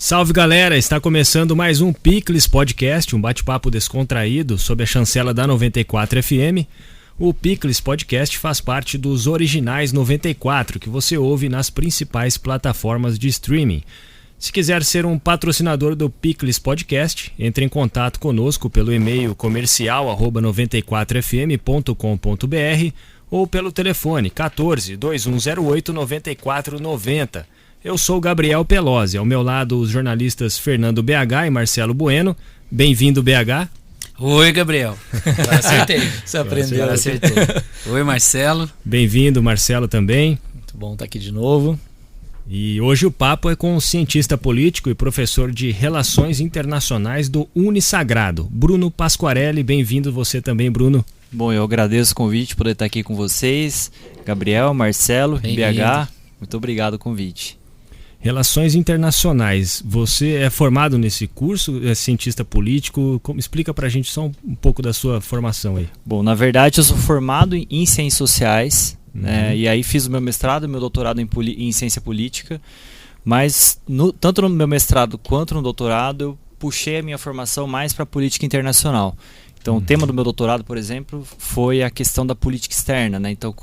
Salve galera, está começando mais um Picles Podcast, um bate-papo descontraído sob a chancela da 94 FM. O Picles Podcast faz parte dos Originais 94, que você ouve nas principais plataformas de streaming. Se quiser ser um patrocinador do Picles Podcast, entre em contato conosco pelo e-mail comercial@94fm.com.br ou pelo telefone 14 2108 9490. Eu sou Gabriel Pelosi, ao meu lado os jornalistas Fernando BH e Marcelo Bueno. Bem-vindo, BH. Oi, Gabriel. Agora acertei. Você aprendeu. Agora acertei. Oi, Marcelo. Bem-vindo, Marcelo, também. Muito bom estar aqui de novo. E hoje o papo é com o cientista político e professor de Relações Internacionais do Unisagrado, Bruno Pasquarelli. Bem-vindo você também, Bruno. Bom, eu agradeço o convite, poder estar aqui com vocês. Gabriel, Marcelo, BH, muito obrigado o convite. Relações Internacionais, você é formado nesse curso, é cientista político, explica pra gente só um pouco da sua formação aí. Bom, na verdade eu sou formado em Ciências Sociais, né, e aí fiz o meu mestrado e meu doutorado em Ciência Política, mas tanto no meu mestrado quanto no doutorado eu puxei a minha formação mais para política internacional. Então o tema do meu doutorado, por exemplo, foi a questão da política externa, né? Então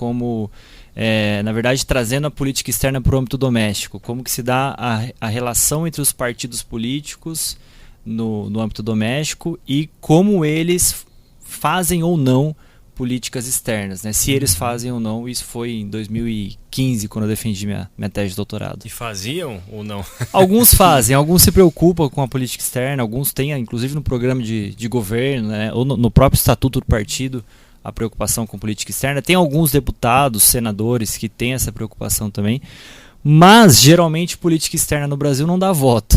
na verdade, trazendo a política externa para o âmbito doméstico, como que se dá a relação entre os partidos políticos no âmbito doméstico e como eles fazem ou não políticas externas, né? Se eles fazem ou não. Isso foi em 2015, quando eu defendi minha tese de doutorado. E faziam ou não? Alguns fazem, alguns se preocupam com a política externa, alguns têm, inclusive no programa de governo, né? Ou no próprio estatuto do partido, a preocupação com política externa. Tem alguns deputados, senadores que têm essa preocupação também, mas geralmente política externa no Brasil não dá voto,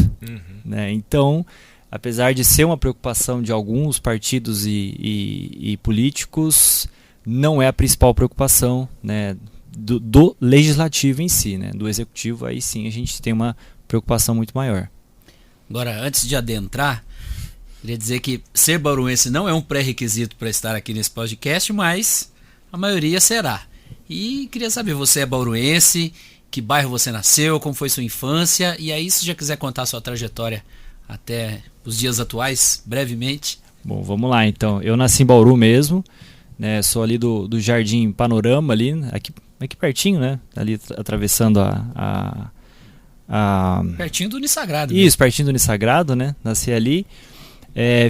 né? Então, apesar de ser uma preocupação de alguns partidos e políticos, não é a principal preocupação, né, do legislativo em si, né? Do executivo, aí sim a gente tem uma preocupação muito maior. Agora, antes de adentrar, queria dizer que ser bauruense não é um pré-requisito para estar aqui nesse podcast, mas a maioria será. E queria saber, você é bauruense, que bairro você nasceu, como foi sua infância, e aí se já quiser contar sua trajetória até os dias atuais, brevemente. Bom, vamos lá então. Eu nasci em Bauru mesmo, né? Sou ali do Jardim Panorama, ali, aqui pertinho, né? Ali atravessando pertinho do Unisagrado. Isso, pertinho do Unisagrado, né? Nasci ali.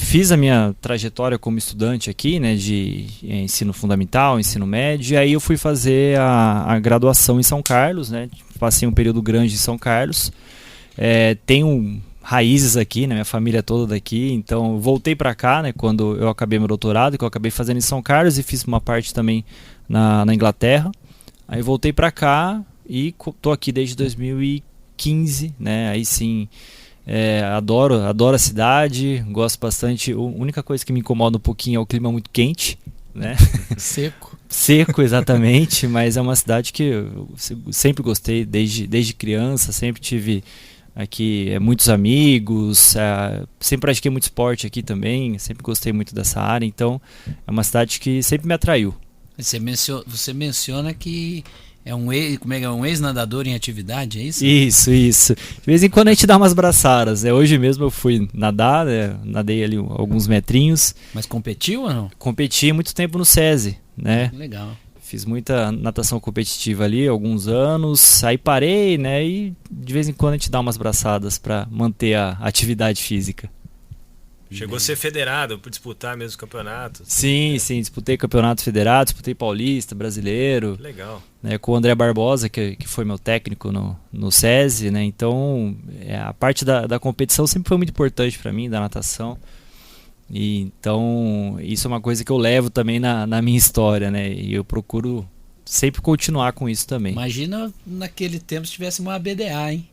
Fiz a minha trajetória como estudante aqui, né, de ensino fundamental, ensino médio, e aí eu fui fazer a graduação em São Carlos, né, passei um período grande em São Carlos, tenho raízes aqui, né, minha família é toda daqui, então voltei para cá, né, quando eu acabei meu doutorado, que eu acabei fazendo em São Carlos, e fiz uma parte também na Inglaterra, aí voltei para cá e tô aqui desde 2015, né, aí sim. Adoro a cidade, gosto bastante. A única coisa que me incomoda um pouquinho é o clima muito quente, né? Seco, exatamente, mas é uma cidade que eu sempre gostei desde criança, sempre tive aqui muitos amigos, sempre pratiquei muito esporte aqui também, sempre gostei muito dessa área, então é uma cidade que sempre me atraiu. Você menciona que é um ex-nadador em atividade, é isso? Isso. De vez em quando a gente dá umas braçadas, né? Hoje mesmo eu fui nadar, né? Nadei ali alguns metrinhos. Mas competiu ou não? Competi muito tempo no SESI, né? Legal. Fiz muita natação competitiva ali, alguns anos, aí parei, né? E de vez em quando a gente dá umas braçadas para manter a atividade física. Chegou a ser federado por disputar mesmo campeonatos? Sim, disputei campeonatos federados, disputei paulista, brasileiro. Legal. Né, com o André Barbosa, que foi meu técnico no SESI, né? Então a parte da competição sempre foi muito importante para mim, da natação. E então isso é uma coisa que eu levo também na minha história, né? E eu procuro sempre continuar com isso também. Imagina naquele tempo se tivesse uma BDA, hein?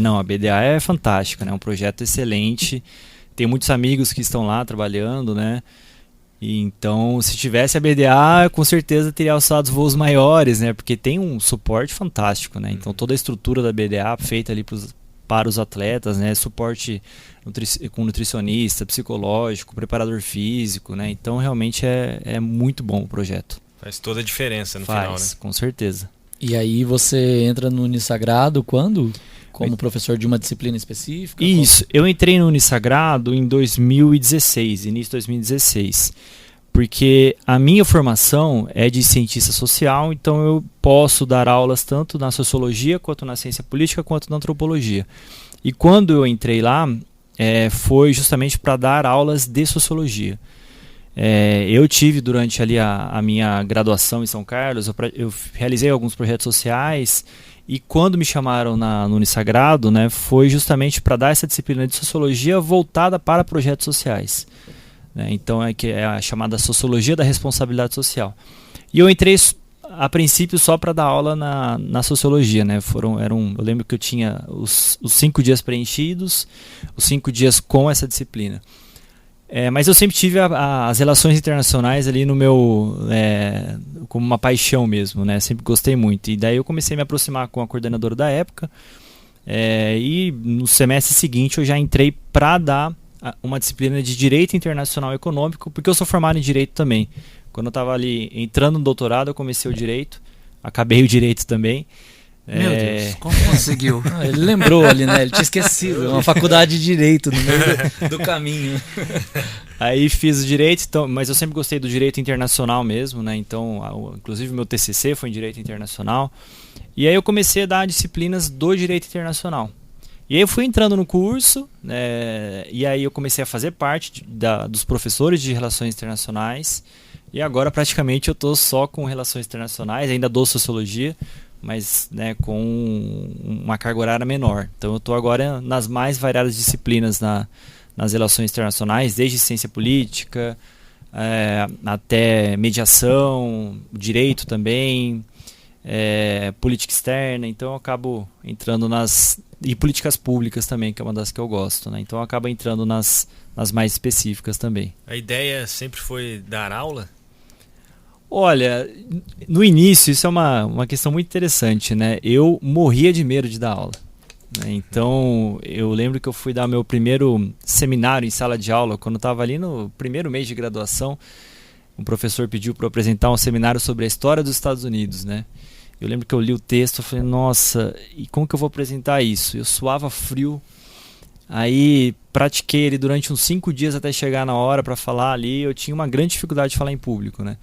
Não, a BDA é fantástica, né? É um projeto excelente. Tem muitos amigos que estão lá trabalhando, né? E então, se tivesse a BDA, com certeza teria alçado voos maiores, né? Porque tem um suporte fantástico, né? Então, toda a estrutura da BDA feita ali para os atletas, né? Suporte com nutricionista, psicológico, preparador físico, né? Então, realmente é muito bom o projeto. Faz toda a diferença no final, né? Com certeza. E aí você entra no Unisagrado quando? Como professor de uma disciplina específica? Isso, eu entrei no Unisagrado em 2016, início de 2016. Porque a minha formação é de cientista social, então eu posso dar aulas tanto na sociologia, quanto na ciência política, quanto na antropologia. E quando eu entrei lá, foi justamente para dar aulas de sociologia. Eu tive durante ali a minha graduação em São Carlos, eu realizei alguns projetos sociais, e quando me chamaram no Unisagrado, né, foi justamente para dar essa disciplina de sociologia voltada para projetos sociais. Então é a chamada sociologia da responsabilidade social. E eu entrei a princípio só para dar aula na sociologia, né? Eu lembro que eu tinha os 5 dias preenchidos, os 5 dias com essa disciplina. Mas eu sempre tive as relações internacionais ali no meu como uma paixão mesmo, né? Sempre gostei muito. E daí eu comecei a me aproximar com a coordenadora da época, e no semestre seguinte eu já entrei para dar uma disciplina de Direito Internacional Econômico, porque eu sou formado em Direito também. Quando eu estava ali entrando no doutorado, eu comecei o Direito, acabei o Direito também. Meu Deus, como conseguiu? Ele lembrou ali, né? Ele tinha esquecido, uma faculdade de Direito no meio do caminho. Aí fiz o Direito, então, mas eu sempre gostei do Direito Internacional mesmo, né? Então, inclusive meu TCC foi em Direito Internacional. E aí eu comecei a dar disciplinas do Direito Internacional. E aí eu fui entrando no curso, e aí eu comecei a fazer parte dos professores de Relações Internacionais, e agora praticamente eu estou só com Relações Internacionais, ainda dou Sociologia, mas com uma carga horária menor. Então eu estou agora nas mais variadas disciplinas nas Relações Internacionais, desde Ciência Política, até Mediação, Direito também, Política Externa, então eu acabo entrando e políticas públicas também, que é uma das que eu gosto, né? Então acaba entrando nas mais específicas também. A ideia sempre foi dar aula? Olha, no início isso é uma questão muito interessante, né? Eu morria de medo de dar aula, né? Então eu lembro que eu fui dar meu primeiro seminário em sala de aula, quando eu estava ali no primeiro mês de graduação. Um professor pediu para eu apresentar um seminário sobre a história dos Estados Unidos, né? Eu lembro que eu li o texto e falei, nossa, e como que eu vou apresentar isso? Eu suava frio, aí pratiquei ele durante uns 5 dias até chegar na hora para falar ali. Eu tinha uma grande dificuldade de falar em público, né?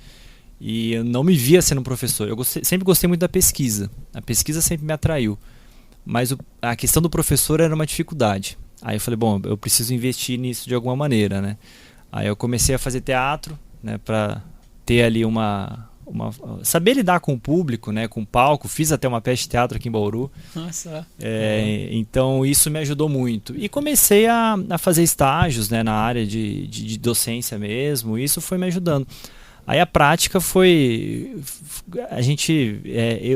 E eu não me via sendo professor. Eu sempre gostei muito da pesquisa. A pesquisa sempre me atraiu. Mas a questão do professor era uma dificuldade. Aí eu falei, bom, eu preciso investir nisso de alguma maneira, né? Aí eu comecei a fazer teatro, né, para ter ali saber lidar com o público, né, com o palco. Fiz até uma peça de teatro aqui em Bauru. Nossa. Então isso me ajudou muito. E comecei a fazer estágios, né, na área de docência mesmo. Isso foi me ajudando. Aí a prática foi...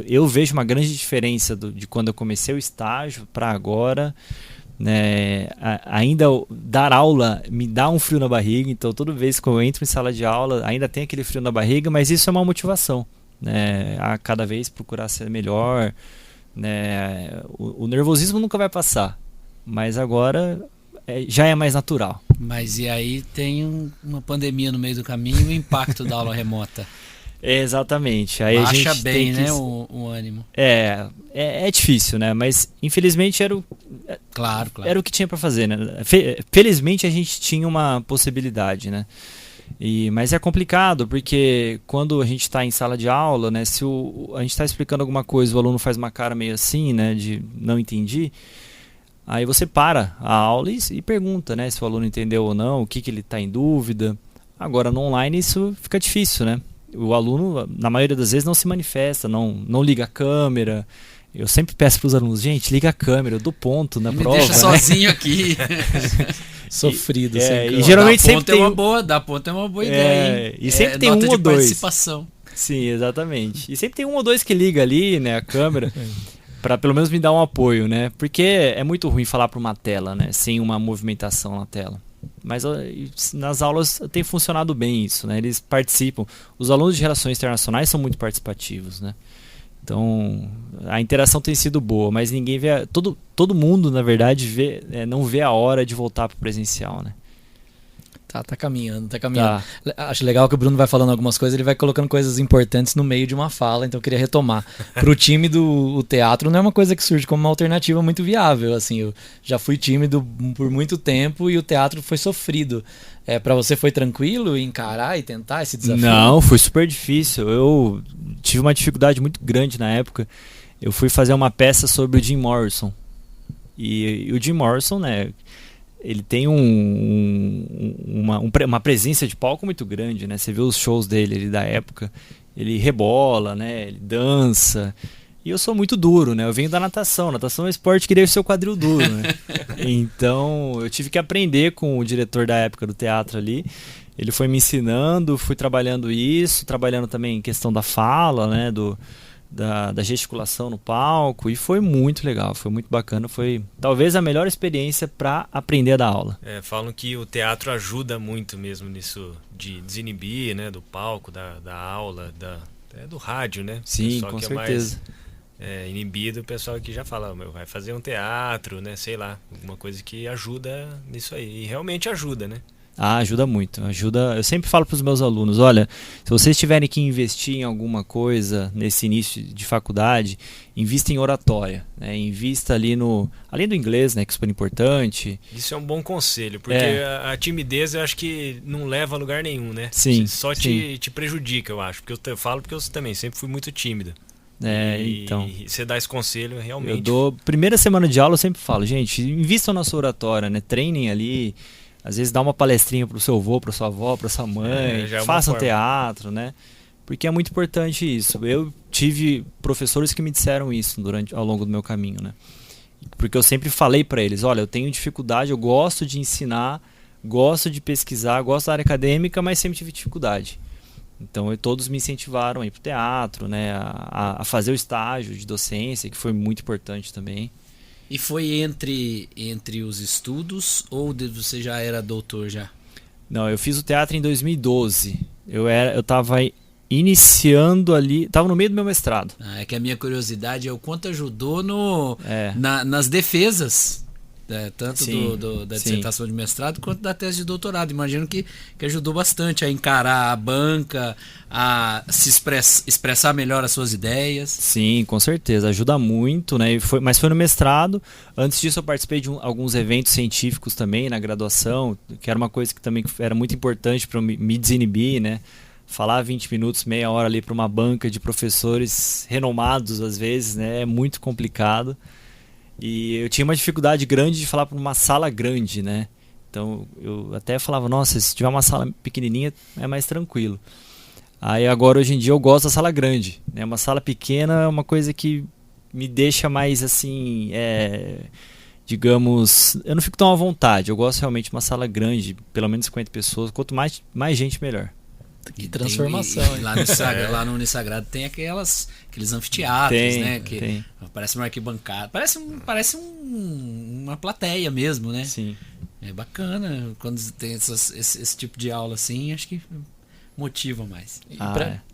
Eu vejo uma grande diferença de quando eu comecei o estágio para agora. Né, ainda dar aula me dá um frio na barriga, então toda vez que eu entro em sala de aula ainda tem aquele frio na barriga, mas isso é uma motivação, né, a cada vez procurar ser melhor, né, o nervosismo nunca vai passar, mas agora já é mais natural. Mas e aí tem uma pandemia no meio do caminho e o impacto da aula remota? Exatamente. Aí baixa a gente bem, tem né, o ânimo. É difícil, né? Mas infelizmente Claro. Era o que tinha para fazer, né? Felizmente a gente tinha uma possibilidade, né? Mas é complicado porque quando a gente está em sala de aula, né? Se a gente está explicando alguma coisa, o aluno faz uma cara meio assim, né? De não entendi. Aí você para a aula e pergunta, né? Se o aluno entendeu ou não, o que ele está em dúvida. Agora no online isso fica difícil, né? O aluno, na maioria das vezes, não se manifesta, não liga a câmera. Eu sempre peço para os alunos, gente, liga a câmera, eu dou ponto na prova. Deixa sozinho aqui. Sofrido. E geralmente sempre tem... Dar ponto é uma boa ideia, hein? E sempre tem um ou dois. Participação. Sim, exatamente. E sempre tem um ou dois que liga ali, né, a câmera, para pelo menos me dar um apoio, né? Porque é muito ruim falar para uma tela, né, sem uma movimentação na tela. Mas nas aulas tem funcionado bem isso, né? Eles participam. Os alunos de Relações Internacionais são muito participativos, né? Então a interação tem sido boa, mas ninguém vê. Todo mundo, na verdade, não vê a hora de voltar para o presencial, né? Tá caminhando, tá caminhando. Acho legal que o Bruno vai falando algumas coisas, ele vai colocando coisas importantes no meio de uma fala, então eu queria retomar. Pro time do teatro não é uma coisa que surge como uma alternativa muito viável, assim, eu já fui tímido por muito tempo e o teatro foi sofrido. Pra você foi tranquilo encarar e tentar esse desafio? Não, foi super difícil. Eu tive uma dificuldade muito grande na época. Eu fui fazer uma peça sobre o Jim Morrison. E o Jim Morrison, né, ele tem uma presença de palco muito grande, né? Você vê os shows dele da época, ele rebola, né? Ele dança. E eu sou muito duro, né? Eu venho da natação. Natação é um esporte que deve ser o quadril duro, né? Então, eu tive que aprender com o diretor da época do teatro ali. Ele foi me ensinando, fui trabalhando isso, trabalhando também em questão da fala, né? Da gesticulação no palco, e foi muito legal, foi muito bacana, foi talvez a melhor experiência para aprender a dar aula. Falam que o teatro ajuda muito mesmo nisso de desinibir, né, do palco, da aula, do rádio, né? Sim, pessoal com que certeza. É mais inibido, o pessoal que já fala, vai fazer um teatro, né, sei lá, alguma coisa que ajuda nisso aí, e realmente ajuda, né? Ajuda muito, ajuda. Eu sempre falo para os meus alunos, olha, se vocês tiverem que investir em alguma coisa nesse início de faculdade, invista em oratória, né? Invista ali além do inglês, né, que é super importante. Isso é um bom conselho, porque a timidez eu acho que não leva a lugar nenhum, né? Sim. Só sim. Te prejudica, eu acho, porque eu falo porque eu também sempre fui muito tímido. Então. E você dá esse conselho realmente. Primeira semana de aula eu sempre falo, gente, invistam na sua oratória, né? Treinem ali. Às vezes dá uma palestrinha pro seu avô, pra sua avó, pra sua mãe, façam teatro, né? Porque é muito importante isso. Eu tive professores que me disseram isso ao longo do meu caminho, né? Porque eu sempre falei para eles, olha, eu tenho dificuldade, eu gosto de ensinar, gosto de pesquisar, gosto da área acadêmica, mas sempre tive dificuldade. Então todos me incentivaram a ir pro teatro, né? A fazer o estágio de docência, que foi muito importante também. E foi entre os estudos ou você já era doutor já? Não, eu fiz o teatro em 2012. Eu estava iniciando ali, estava no meio do meu mestrado. É que a minha curiosidade é o quanto ajudou nas defesas, tanto da dissertação de mestrado quanto da tese de doutorado. Imagino que ajudou bastante a encarar a banca, a se expressar melhor as suas ideias. Sim, com certeza, ajuda muito, né? Mas foi no mestrado. Antes disso eu participei de alguns eventos científicos também na graduação, que era uma coisa que também era muito importante para me desinibir, né? Falar 20 minutos, meia hora ali para uma banca de professores renomados às vezes, né? É muito complicado. E eu tinha uma dificuldade grande de falar para uma sala grande, né? Então eu até falava, nossa, se tiver uma sala pequenininha é mais tranquilo. Aí agora, hoje em dia, eu gosto da sala grande, né? Uma sala pequena é uma coisa que me deixa mais assim, digamos, eu não fico tão à vontade. Eu gosto realmente de uma sala grande, pelo menos 50 pessoas, quanto mais gente melhor. Que transformação, hein? Lá no Unisagrado tem aqueles anfiteatros, né? Que tem. Parece uma arquibancada. Parece uma plateia mesmo, né? Sim. É bacana quando tem esse tipo de aula assim, acho que motiva mais.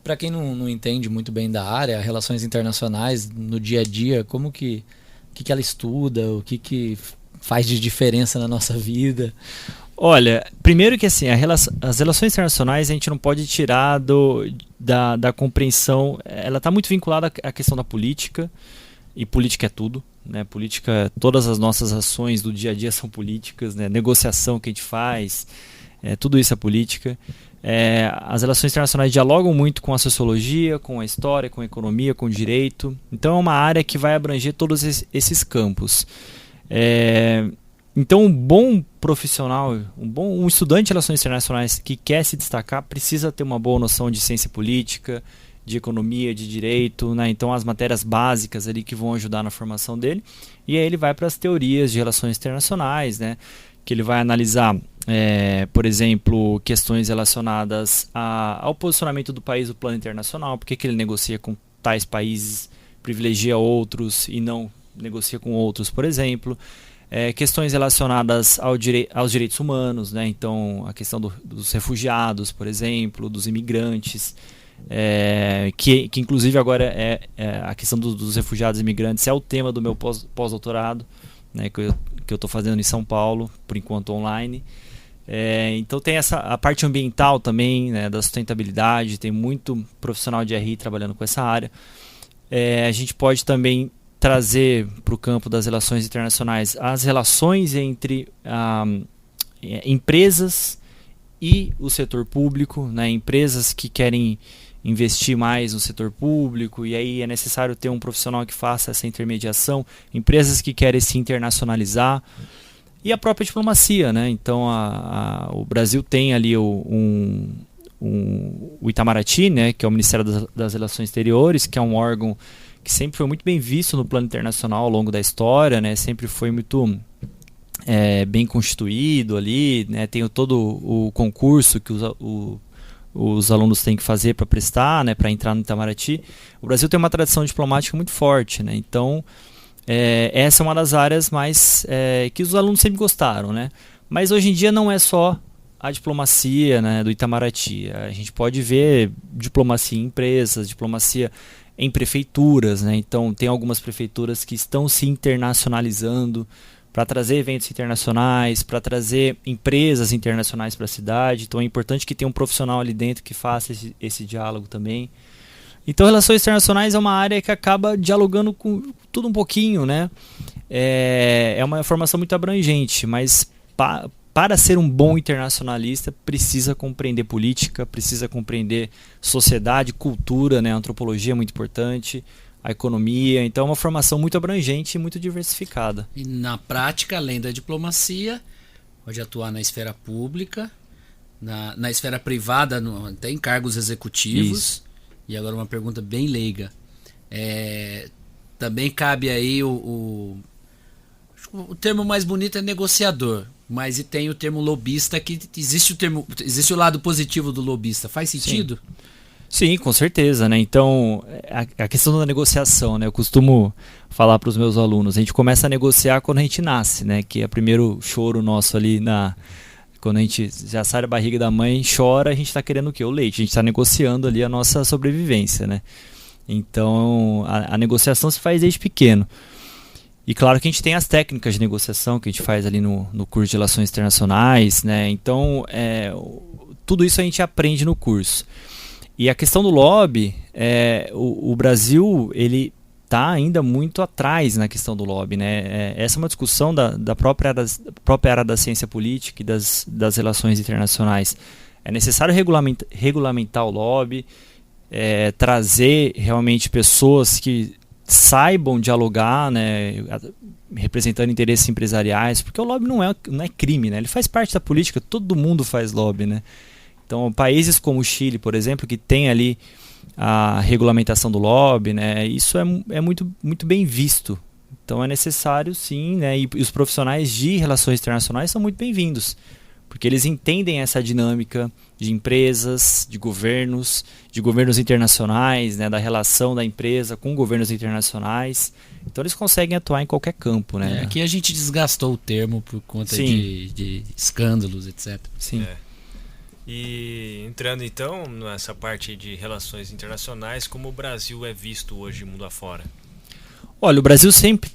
Para quem não entende muito bem da área, relações internacionais no dia a dia, como que ela estuda, o que faz de diferença na nossa vida? Olha, primeiro que assim, as relações internacionais a gente não pode tirar da compreensão, ela está muito vinculada à questão da política, e política é tudo, né? Política, todas as nossas ações do dia a dia são políticas, né? Negociação que a gente faz, tudo isso é política. As relações internacionais dialogam muito com a sociologia, com a história, com a economia, com o direito, então é uma área que vai abranger todos esses campos. Então, um bom profissional, um estudante de relações internacionais que quer se destacar precisa ter uma boa noção de ciência política, de economia, de direito, né? Então as matérias básicas ali que vão ajudar na formação dele. E aí ele vai para as teorias de relações internacionais, né? Que ele vai analisar, por exemplo, questões relacionadas ao posicionamento do país no plano internacional, por que ele negocia com tais países, privilegia outros e não negocia com outros, por exemplo. Questões relacionadas aos direitos humanos, né? Então a questão dos refugiados, por exemplo, dos imigrantes, que inclusive agora a questão dos refugiados e imigrantes é o tema do meu pós-doutorado, né? Que eu estou fazendo em São Paulo, por enquanto online. Então tem a parte ambiental também, né, da sustentabilidade, tem muito profissional de RI trabalhando com essa área. A gente pode também trazer para o campo das relações internacionais as relações entre empresas e o setor público, né, empresas que querem investir mais no setor público, e aí é necessário ter um profissional que faça essa intermediação, empresas que querem se internacionalizar, e a própria diplomacia, né? Então o Brasil tem ali o Itamaraty, né, que é o Ministério das Relações Exteriores, que é um órgão que sempre foi muito bem visto no plano internacional ao longo da história, né? Sempre foi muito bem constituído ali, né? Tem todo o concurso que os alunos têm que fazer para prestar, né, para entrar no Itamaraty. O Brasil tem uma tradição diplomática muito forte, né? Então essa é uma das áreas mais que os alunos sempre gostaram, né? Mas hoje em dia não é só a diplomacia, né, do Itamaraty. A gente pode ver diplomacia em empresas, diplomacia em prefeituras, né? Então tem algumas prefeituras que estão se internacionalizando para trazer eventos internacionais, para trazer empresas internacionais para a cidade. Então é importante que tenha um profissional ali dentro que faça esse diálogo também. Então relações internacionais é uma área que acaba dialogando com tudo um pouquinho, né? É uma formação muito abrangente, mas para ser um bom internacionalista precisa compreender política, precisa compreender sociedade, cultura, né? A antropologia é muito importante, a economia. Então é uma formação muito abrangente e muito diversificada. E na prática, além da diplomacia, pode atuar na esfera pública, na esfera privada, até em cargos executivos. Isso. E agora uma pergunta bem leiga. Também cabe aí o termo mais bonito é negociador, mas e tem o termo lobista, que existe o lado positivo do lobista. Faz sentido? Sim, com certeza, né? Então, a questão da negociação, né? Eu costumo falar para os meus alunos, a gente começa a negociar quando a gente nasce, né? Que é o primeiro choro nosso ali quando a gente já sai da barriga da mãe, chora, a gente está querendo o quê? O leite. A gente está negociando ali a nossa sobrevivência, né? Então, a negociação se faz desde pequeno. E claro que a gente tem as técnicas de negociação que a gente faz ali no curso de Relações Internacionais, né? Então, tudo isso a gente aprende no curso. E a questão do lobby, o Brasil ele está ainda muito atrás na questão do lobby, né? Essa é uma discussão da própria área da ciência política e das relações internacionais. É necessário regulamentar o lobby, trazer realmente pessoas que saibam dialogar, né, representando interesses empresariais, porque o lobby não é crime, né? Ele faz parte da política, todo mundo faz lobby, né? Então, países como o Chile, por exemplo, que tem ali a regulamentação do lobby, né, isso é muito, muito bem visto. Então, é necessário, sim, né, e os profissionais de relações internacionais são muito bem-vindos, porque eles entendem essa dinâmica de empresas, de governos internacionais, né, da relação da empresa com governos internacionais. Então, eles conseguem atuar em qualquer campo, né? Aqui a gente desgastou o termo por conta de escândalos, etc. Sim. E entrando então nessa parte de relações internacionais, como o Brasil é visto hoje mundo afora? Olha, o Brasil sempre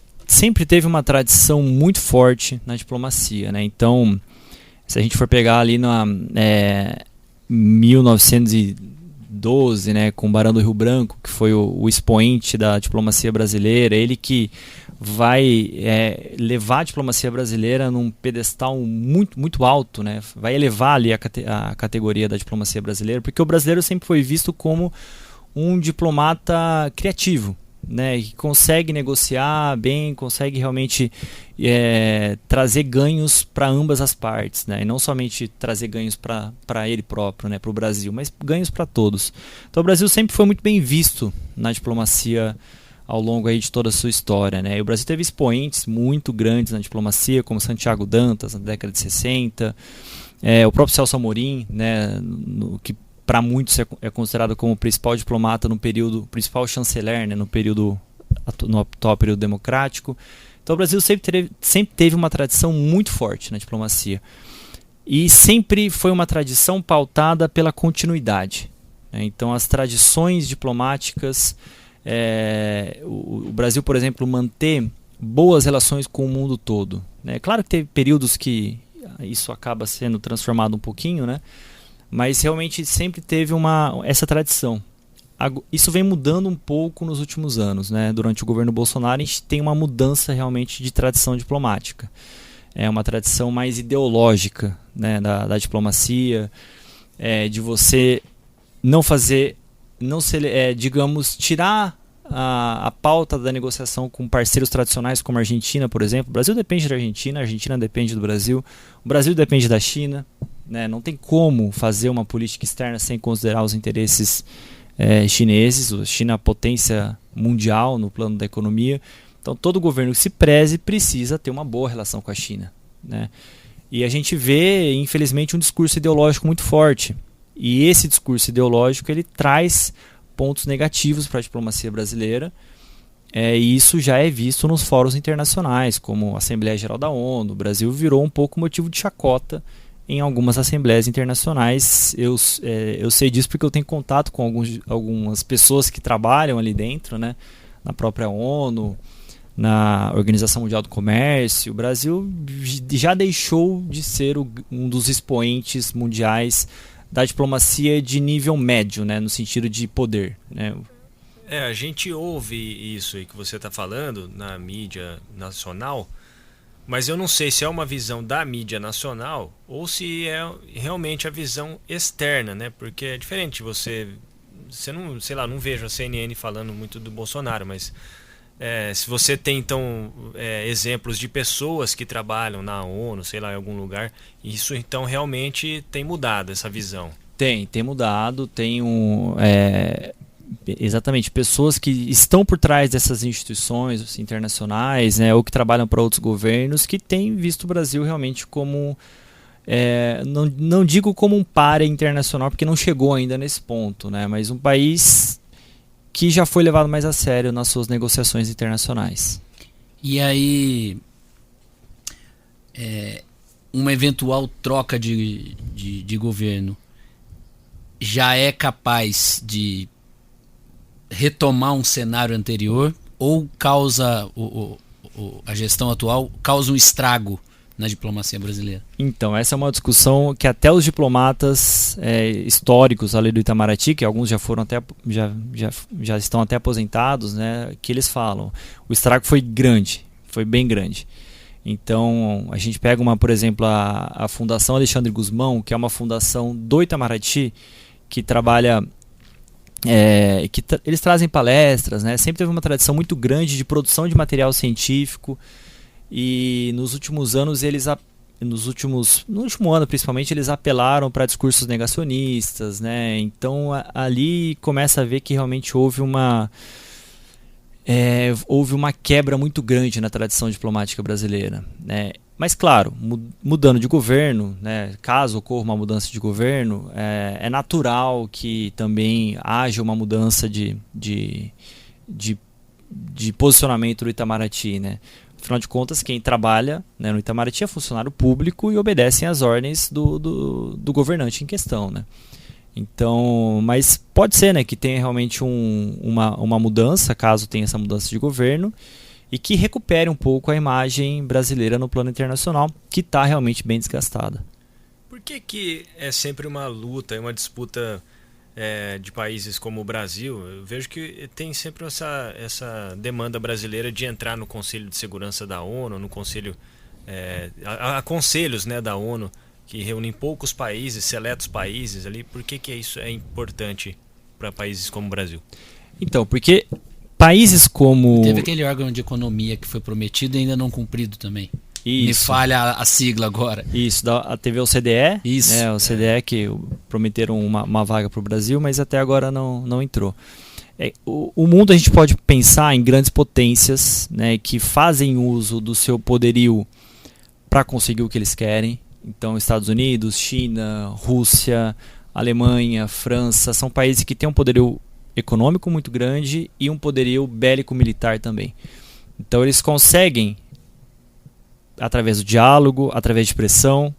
teve uma tradição muito forte na diplomacia, né? Então, se a gente for pegar ali na 1912, né, com o Barão do Rio Branco, que foi o expoente da diplomacia brasileira, ele que vai levar a diplomacia brasileira num pedestal muito, muito alto, né? Vai elevar ali a categoria da diplomacia brasileira, porque o brasileiro sempre foi visto como um diplomata criativo, né? Que consegue negociar bem, consegue realmente trazer ganhos para ambas as partes, né? E não somente trazer ganhos para ele próprio, né? Para o Brasil, mas ganhos para todos. Então o Brasil sempre foi muito bem visto na diplomacia ao longo aí de toda a sua história, né? E o Brasil teve expoentes muito grandes na diplomacia, como Santiago Dantas, na década de 60, o próprio Celso Amorim, né? Que para muitos é considerado como o principal diplomata no período, principal chanceler, né? no atual período democrático. Então o Brasil sempre teve uma tradição muito forte na diplomacia. E sempre foi uma tradição pautada pela continuidade, né? Então as tradições diplomáticas, o Brasil, por exemplo, manter boas relações com o mundo todo, né? Claro que teve períodos que isso acaba sendo transformado um pouquinho, né? Mas realmente sempre teve essa tradição. Isso vem mudando um pouco nos últimos anos, né? Durante o governo Bolsonaro a gente tem uma mudança realmente de tradição diplomática. É uma tradição mais ideológica, né, da diplomacia, de você não fazer, digamos, tirar a pauta da negociação com parceiros tradicionais como a Argentina, por exemplo. O Brasil depende da Argentina, a Argentina depende do Brasil, o Brasil depende da China, né? Não tem como fazer uma política externa sem considerar os interesses chineses. A China é a potência mundial no plano da economia. Então todo governo que se preze precisa ter uma boa relação com a China, né? E a gente vê, infelizmente, um discurso ideológico muito forte. E esse discurso ideológico ele traz pontos negativos para a diplomacia brasileira. E isso já é visto nos fóruns internacionais, como a Assembleia Geral da ONU. O Brasil virou um pouco motivo de chacota em algumas assembleias internacionais. Eu sei disso porque eu tenho contato com algumas pessoas que trabalham ali dentro, né, na própria ONU, na Organização Mundial do Comércio. O Brasil já deixou de ser um dos expoentes mundiais da diplomacia de nível médio, né, no sentido de poder, né. A gente ouve isso aí que você está falando na mídia nacional, mas eu não sei se é uma visão da mídia nacional ou se é realmente a visão externa, né? Porque é diferente você não, sei lá, não vejo a CNN falando muito do Bolsonaro, mas se você tem então exemplos de pessoas que trabalham na ONU, sei lá, em algum lugar, isso então realmente tem mudado essa visão. Tem mudado, exatamente, pessoas que estão por trás dessas instituições internacionais, né, ou que trabalham para outros governos, que têm visto o Brasil realmente como, não digo como um páreo internacional, porque não chegou ainda nesse ponto, né, mas um país que já foi levado mais a sério nas suas negociações internacionais. E aí, uma eventual troca de governo já é capaz de retomar um cenário anterior, ou causa a gestão atual causa um estrago na diplomacia brasileira? Então, essa é uma discussão que até os diplomatas históricos ali do Itamaraty, que alguns já foram já estão até aposentados, né, que eles falam. O estrago foi grande, foi bem grande. Então, a gente pega por exemplo, a Fundação Alexandre Gusmão, que é uma fundação do Itamaraty, que trabalha eles trazem palestras, né? Sempre teve uma tradição muito grande de produção de material científico, e nos últimos anos no último ano principalmente, eles apelaram para discursos negacionistas, né? Então ali começa a ver que realmente houve uma quebra muito grande na tradição diplomática brasileira, né? Mas claro, mudando de governo, né, caso ocorra uma mudança de governo, é natural que também haja uma mudança de posicionamento do Itamaraty, né? Afinal de contas, quem trabalha, né, no Itamaraty é funcionário público e obedecem às ordens do governante em questão, né? Então, mas pode ser, né, que tenha realmente uma mudança, caso tenha essa mudança de governo, e que recupere um pouco a imagem brasileira no plano internacional, que está realmente bem desgastada. Por que é sempre uma luta, uma disputa de países como o Brasil? Eu vejo que tem sempre essa demanda brasileira de entrar no Conselho de Segurança da ONU, no Conselho, há conselhos, né, da ONU, que reúnem poucos países, seletos países ali. Por que isso é importante para países como o Brasil? Então, porque países como... Teve aquele órgão de economia que foi prometido e ainda não cumprido também. Isso. Me falha a sigla agora. Isso, teve o CDE, isso, né, o CDE que prometeram uma vaga para o Brasil, mas até agora não entrou. O mundo, a gente pode pensar em grandes potências, né, que fazem uso do seu poderio para conseguir o que eles querem. Então, Estados Unidos, China, Rússia, Alemanha, França, são países que têm um poderio econômico muito grande e um poderio bélico-militar também. Então eles conseguem, através do diálogo, através de pressão,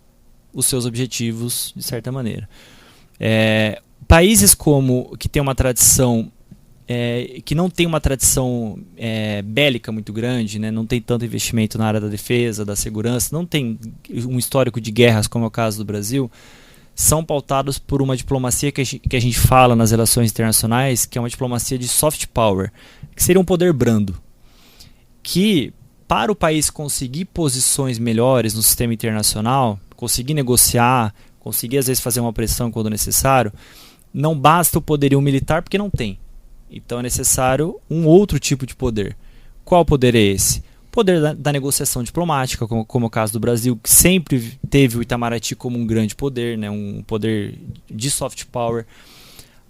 os seus objetivos de certa maneira. Países que têm uma tradição que não tem uma tradição bélica muito grande, né? Não tem tanto investimento na área da defesa, da segurança, não tem um histórico de guerras como é o caso do Brasil, são pautados por uma diplomacia que a gente fala nas relações internacionais, que é uma diplomacia de soft power, que seria um poder brando, que para o país conseguir posições melhores no sistema internacional, conseguir negociar, conseguir às vezes fazer uma pressão quando necessário, não basta o poderio militar porque não tem. Então é necessário um outro tipo de poder. Qual poder é esse? O poder da negociação diplomática, como o caso do Brasil, que sempre teve o Itamaraty como um grande poder, né, um poder de soft power.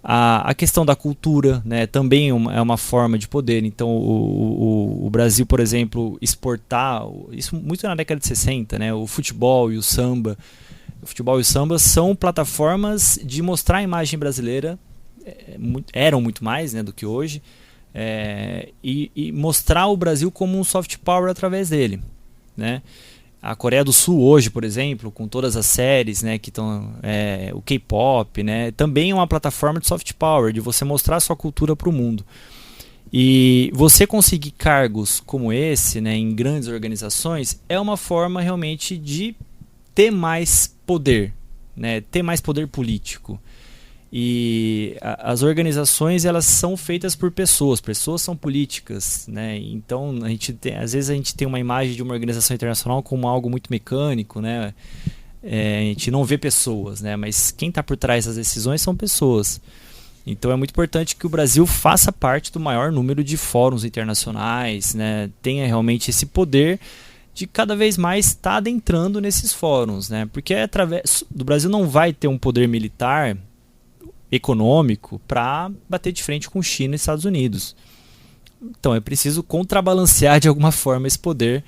A questão da cultura, né, também é uma forma de poder. Então o Brasil, por exemplo, exportar, isso muito na década de 60, né, o futebol e o samba. O futebol e o samba são plataformas de mostrar a imagem brasileira, eram muito mais, né, do que hoje, e mostrar o Brasil como um soft power através dele, né? A Coreia do Sul hoje, por exemplo, com todas as séries, né, que estão, o K-pop, né, também é uma plataforma de soft power, de você mostrar a sua cultura para o mundo. E você conseguir cargos como esse, né, em grandes organizações, é uma forma realmente de ter mais poder, né, ter mais poder político. E as organizações, elas são feitas por pessoas são políticas, né? Então às vezes a gente tem uma imagem de uma organização internacional como algo muito mecânico, né? A gente não vê pessoas, né? Mas quem está por trás das decisões são pessoas. Então é muito importante que o Brasil faça parte do maior número de fóruns internacionais, né? Tenha realmente esse poder de cada vez mais estar adentrando nesses fóruns, né? Porque através do Brasil não vai ter um poder militar econômico para bater de frente com China e Estados Unidos. Então é preciso contrabalancear de alguma forma esse poder,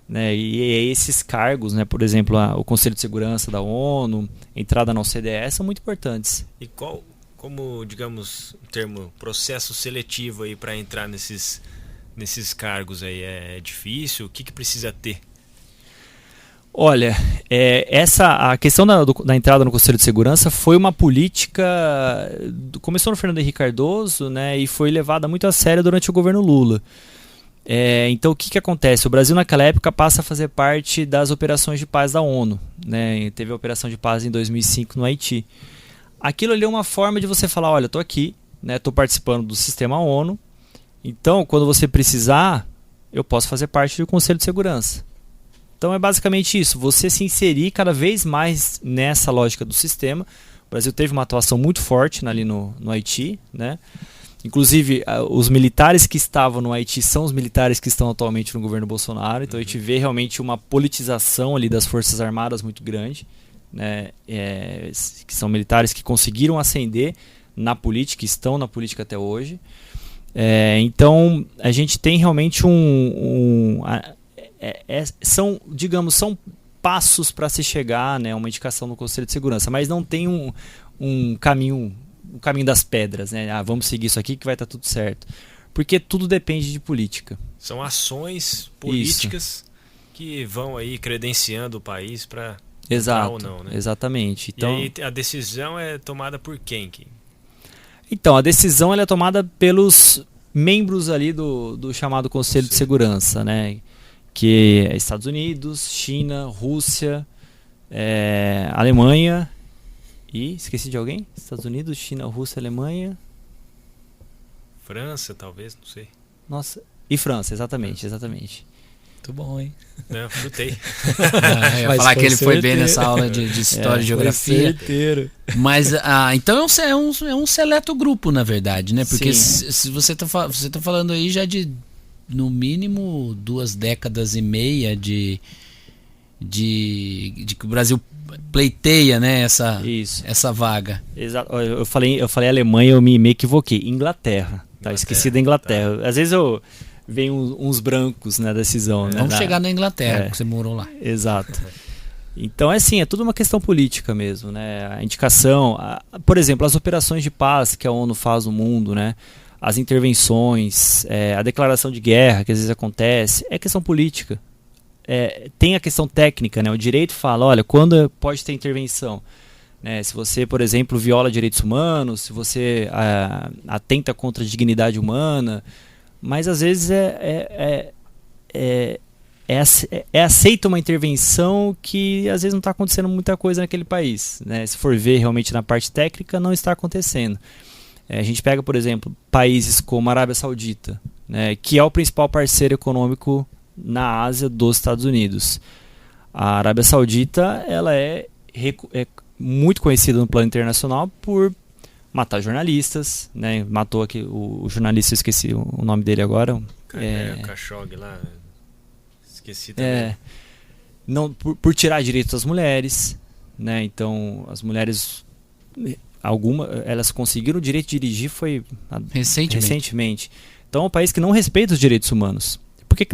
né? E esses cargos, né? Por exemplo, o Conselho de Segurança da ONU, entrada na OCDE, são muito importantes. E como, digamos, o termo processo seletivo aí para entrar nesses cargos aí é difícil? O que precisa ter? Olha, a questão da entrada no Conselho de Segurança foi uma política, começou no Fernando Henrique Cardoso, né, e foi levada muito a sério durante o governo Lula. Então o que acontece? O Brasil naquela época passa a fazer parte das operações de paz da ONU, né, teve a operação de paz em 2005 no Haiti. Aquilo ali é uma forma de você falar, olha, estou aqui, né, estou participando do sistema ONU, então quando você precisar, eu posso fazer parte do Conselho de Segurança. Então é basicamente isso, você se inserir cada vez mais nessa lógica do sistema. O Brasil teve uma atuação muito forte ali no Haiti, né? Inclusive os militares que estavam no Haiti são os militares que estão atualmente no governo Bolsonaro. Então a gente vê realmente uma politização ali das Forças Armadas muito grande, né? Que são militares que conseguiram ascender na política, estão na política até hoje. Então a gente tem realmente são passos para se chegar, né, uma indicação no Conselho de Segurança, mas não tem um caminho das pedras, né? Vamos seguir isso aqui que vai estar tudo certo, porque tudo depende de política. São ações políticas que vão aí credenciando o país para entrar ou não, né? Exatamente. Então, e aí a decisão é tomada por quem? Então a decisão ela é tomada pelos membros ali do chamado Conselho de Segurança, né? Que é Estados Unidos, China, Rússia, Alemanha e... esqueci de alguém? Estados Unidos, China, Rússia, Alemanha... França, talvez, não sei. Nossa, e França, exatamente. Muito bom, hein? Não, chutei. Eu ia falar que ele foi bem nessa aula de História e Geografia. Certeiro. Mas, então é um seleto grupo, na verdade, né? Porque se você tá falando aí já de no mínimo 2 décadas e meia de que o Brasil pleiteia, né, essa vaga. Exato. Eu falei Alemanha, eu me equivoquei. Inglaterra. Esqueci da Inglaterra. Tá. Às vezes vem uns brancos na decisão. Né? Vamos chegar na Inglaterra, porque você morou lá. Exato. Então é tudo uma questão política mesmo, né? A indicação, por exemplo, as operações de paz que a ONU faz no mundo, né? As intervenções, a declaração de guerra que às vezes acontece, é questão política. Tem a questão técnica, né? O direito fala, olha, quando pode ter intervenção? né? Se você, por exemplo, viola direitos humanos, se você atenta contra a dignidade humana, mas às vezes é aceita uma intervenção que às vezes não está acontecendo muita coisa naquele país, né? Se for ver realmente na parte técnica, não está acontecendo. A gente pega, por exemplo, países como a Arábia Saudita, né, que é o principal parceiro econômico na Ásia dos Estados Unidos. A Arábia Saudita ela é muito conhecida no plano internacional por matar jornalistas, né? Matou aqui o jornalista, eu esqueci o nome dele agora. O Khashoggi lá, esqueci também. Não, por tirar direitos das mulheres, né? Então as mulheres, elas conseguiram o direito de dirigir foi recentemente. Então é um país que não respeita os direitos humanos. Por que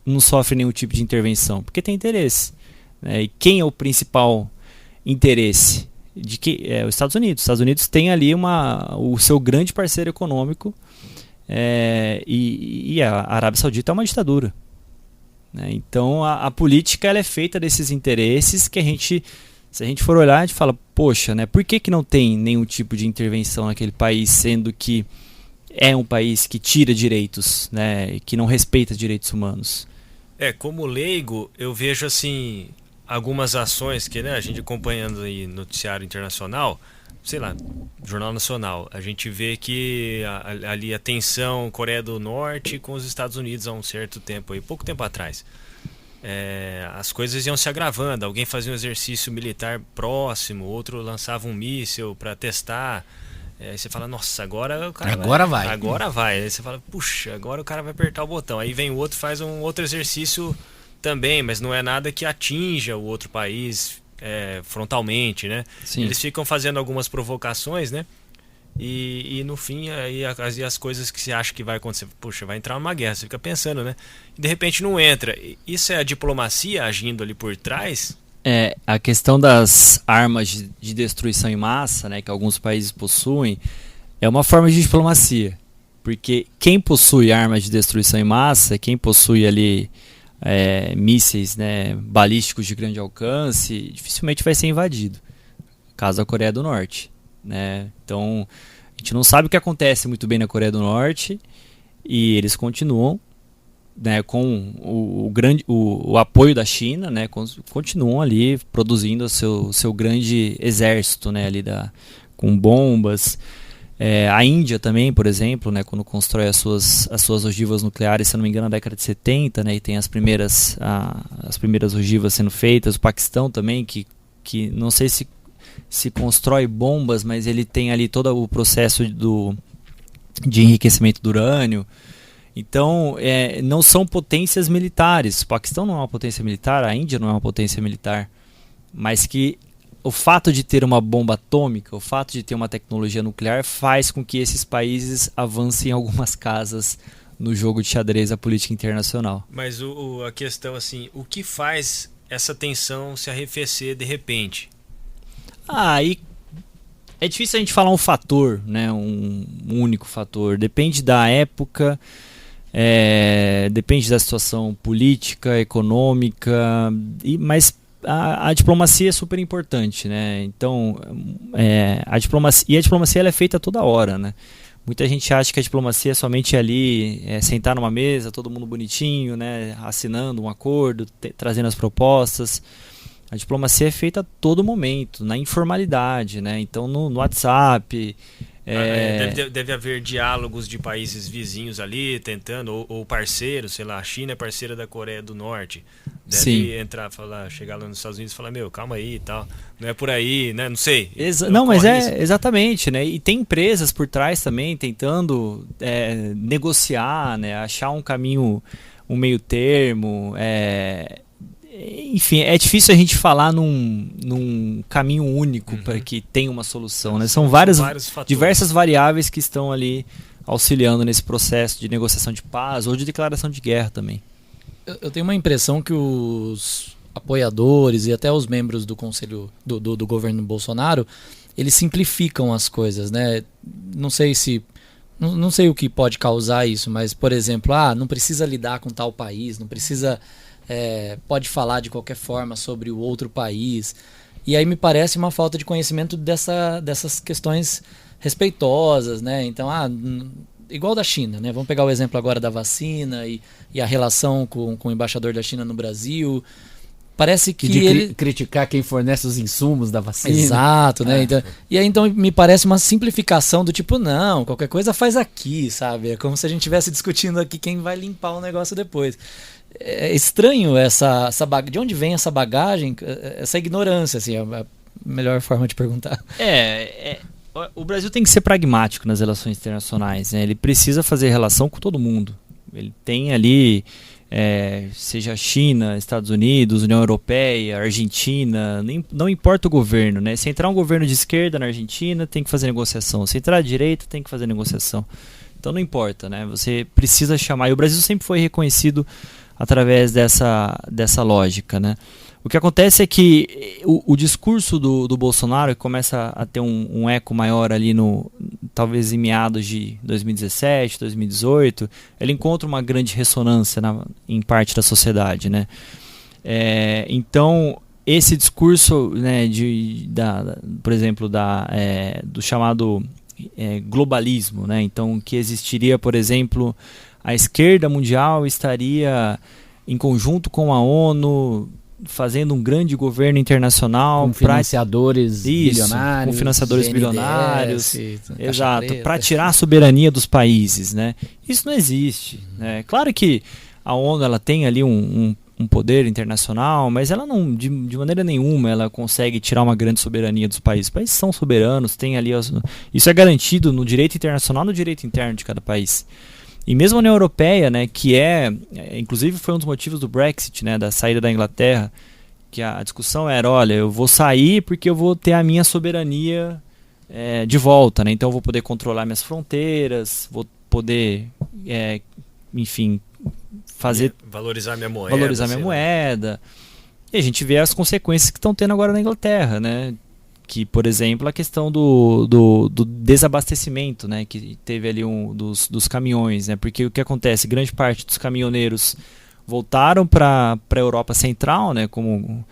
não sofre nenhum tipo de intervenção? Porque tem interesse, né? E quem é o principal interesse? Os Estados Unidos. Os Estados Unidos tem ali o seu grande parceiro econômico, e a Arábia Saudita é uma ditadura, né? Então a política ela é feita desses interesses que se a gente for olhar, a gente fala, poxa, né, por que não tem nenhum tipo de intervenção naquele país, sendo que é um país que tira direitos, né, que não respeita direitos humanos? Como leigo, eu vejo assim algumas ações que, né, a gente acompanhando aí noticiário internacional, sei lá, Jornal Nacional, a gente vê que ali a tensão Coreia do Norte com os Estados Unidos há um certo tempo aí, pouco tempo atrás. As coisas iam se agravando, alguém fazia um exercício militar próximo, outro lançava um míssil para testar. Aí você fala, nossa, agora o cara vai. Agora vai. Aí você fala, puxa, agora o cara vai apertar o botão. Aí vem o outro, faz um outro exercício também, mas não é nada que atinja o outro país frontalmente, né? Sim. Eles ficam fazendo algumas provocações, né? E no fim, aí as coisas que você acha que vai acontecer, puxa, vai entrar uma guerra, você fica pensando, né? E de repente não entra. Isso é a diplomacia agindo ali por trás? A questão das armas de destruição em massa, né, que alguns países possuem, é uma forma de diplomacia. Porque quem possui armas de destruição em massa, quem possui ali mísseis, né, balísticos de grande alcance, dificilmente vai ser invadido. Caso da Coreia do Norte, né? Então, a gente não sabe o que acontece muito bem na Coreia do Norte e eles continuam, né, com o apoio da China, né, continuam ali produzindo o seu grande exército, né, ali com bombas. A Índia também, por exemplo, né, quando constrói as suas ogivas nucleares, se eu não me engano, na década de 70, né, e tem as primeiras ogivas sendo feitas. O Paquistão também, que não sei se constrói bombas, mas ele tem ali todo o processo de enriquecimento do urânio. Então, não são potências militares. O Paquistão não é uma potência militar, a Índia não é uma potência militar, mas que o fato de ter uma bomba atômica, o fato de ter uma tecnologia nuclear faz com que esses países avancem algumas casas no jogo de xadrez da política internacional. Mas a questão, assim, o que faz essa tensão se arrefecer de repente? Aí é difícil a gente falar um fator, né, um único fator. Depende da época, depende da situação política, econômica, mas a diplomacia é super importante, né? Então, a diplomacia ela é feita toda hora, né? Muita gente acha que a diplomacia é somente ali, sentar numa mesa, todo mundo bonitinho, né? Assinando um acordo, trazendo as propostas. A diplomacia é feita a todo momento, na informalidade, né? Então, no WhatsApp. Deve haver diálogos de países vizinhos ali, tentando, ou parceiros, sei lá, a China é parceira da Coreia do Norte. Deve entrar, chegar lá nos Estados Unidos e falar, calma aí e tal. Não é por aí, né? Não sei. Mas exatamente, né? E tem empresas por trás também tentando negociar, né? Achar um caminho, um meio termo. Enfim, é difícil a gente falar num caminho único para que tenha uma solução, né? São diversas variáveis que estão ali auxiliando nesse processo de negociação de paz ou de declaração de guerra também. Eu tenho uma impressão que os apoiadores e até os membros do conselho do governo Bolsonaro, eles simplificam as coisas, né? Não sei o que pode causar isso, mas, por exemplo, não precisa lidar com tal país, não precisa... pode falar de qualquer forma sobre o outro país. E aí me parece uma falta de conhecimento dessas questões respeitosas, né? Então, igual da China, né? Vamos pegar o exemplo agora da vacina e a relação com o embaixador da China no Brasil. Parece que ele criticar quem fornece os insumos da vacina. Exato, né? Então me parece uma simplificação do tipo, não, qualquer coisa faz aqui, sabe? É como se a gente estivesse discutindo aqui quem vai limpar o negócio depois. É estranho essa bagagem. De onde vem essa bagagem, essa ignorância, assim, é a melhor forma de perguntar. O Brasil tem que ser pragmático nas relações internacionais, né? Ele precisa fazer relação com todo mundo. Ele tem ali, seja China, Estados Unidos, União Europeia, Argentina, não importa o governo, né? Se entrar um governo de esquerda na Argentina, tem que fazer negociação. Se entrar de direita, tem que fazer negociação. Então não importa, né? Você precisa chamar. E o Brasil sempre foi reconhecido através dessa lógica, né? O que acontece é que o discurso do Bolsonaro começa a ter um eco maior ali talvez em meados de 2017, 2018, ele encontra uma grande ressonância em parte da sociedade, né? Então esse discurso, né, por exemplo, do chamado globalismo, né? Então que existiria, por exemplo, a esquerda mundial estaria em conjunto com a ONU fazendo um grande governo internacional com financiadores bilionários, com financiadores BNDES, bilionários, exato, preta. para tirar a soberania dos países, né? Isso não existe, né? Claro que a ONU ela tem ali um poder internacional, mas ela não, de maneira nenhuma, ela consegue tirar uma grande soberania dos países. Os países são soberanos, tem ali isso é garantido no direito internacional, no direito interno de cada país. E mesmo a União Europeia, né, que inclusive foi um dos motivos do Brexit, né, da saída da Inglaterra, que a discussão era, olha, eu vou sair porque eu vou ter a minha soberania de volta, né, então eu vou poder controlar minhas fronteiras, vou poder, enfim, valorizar minha moeda. E a gente vê as consequências que estão tendo agora na Inglaterra, né? Que, por exemplo, a questão do desabastecimento, né, que teve ali dos caminhões, né, porque o que acontece, grande parte dos caminhoneiros voltaram para a Europa Central, né, como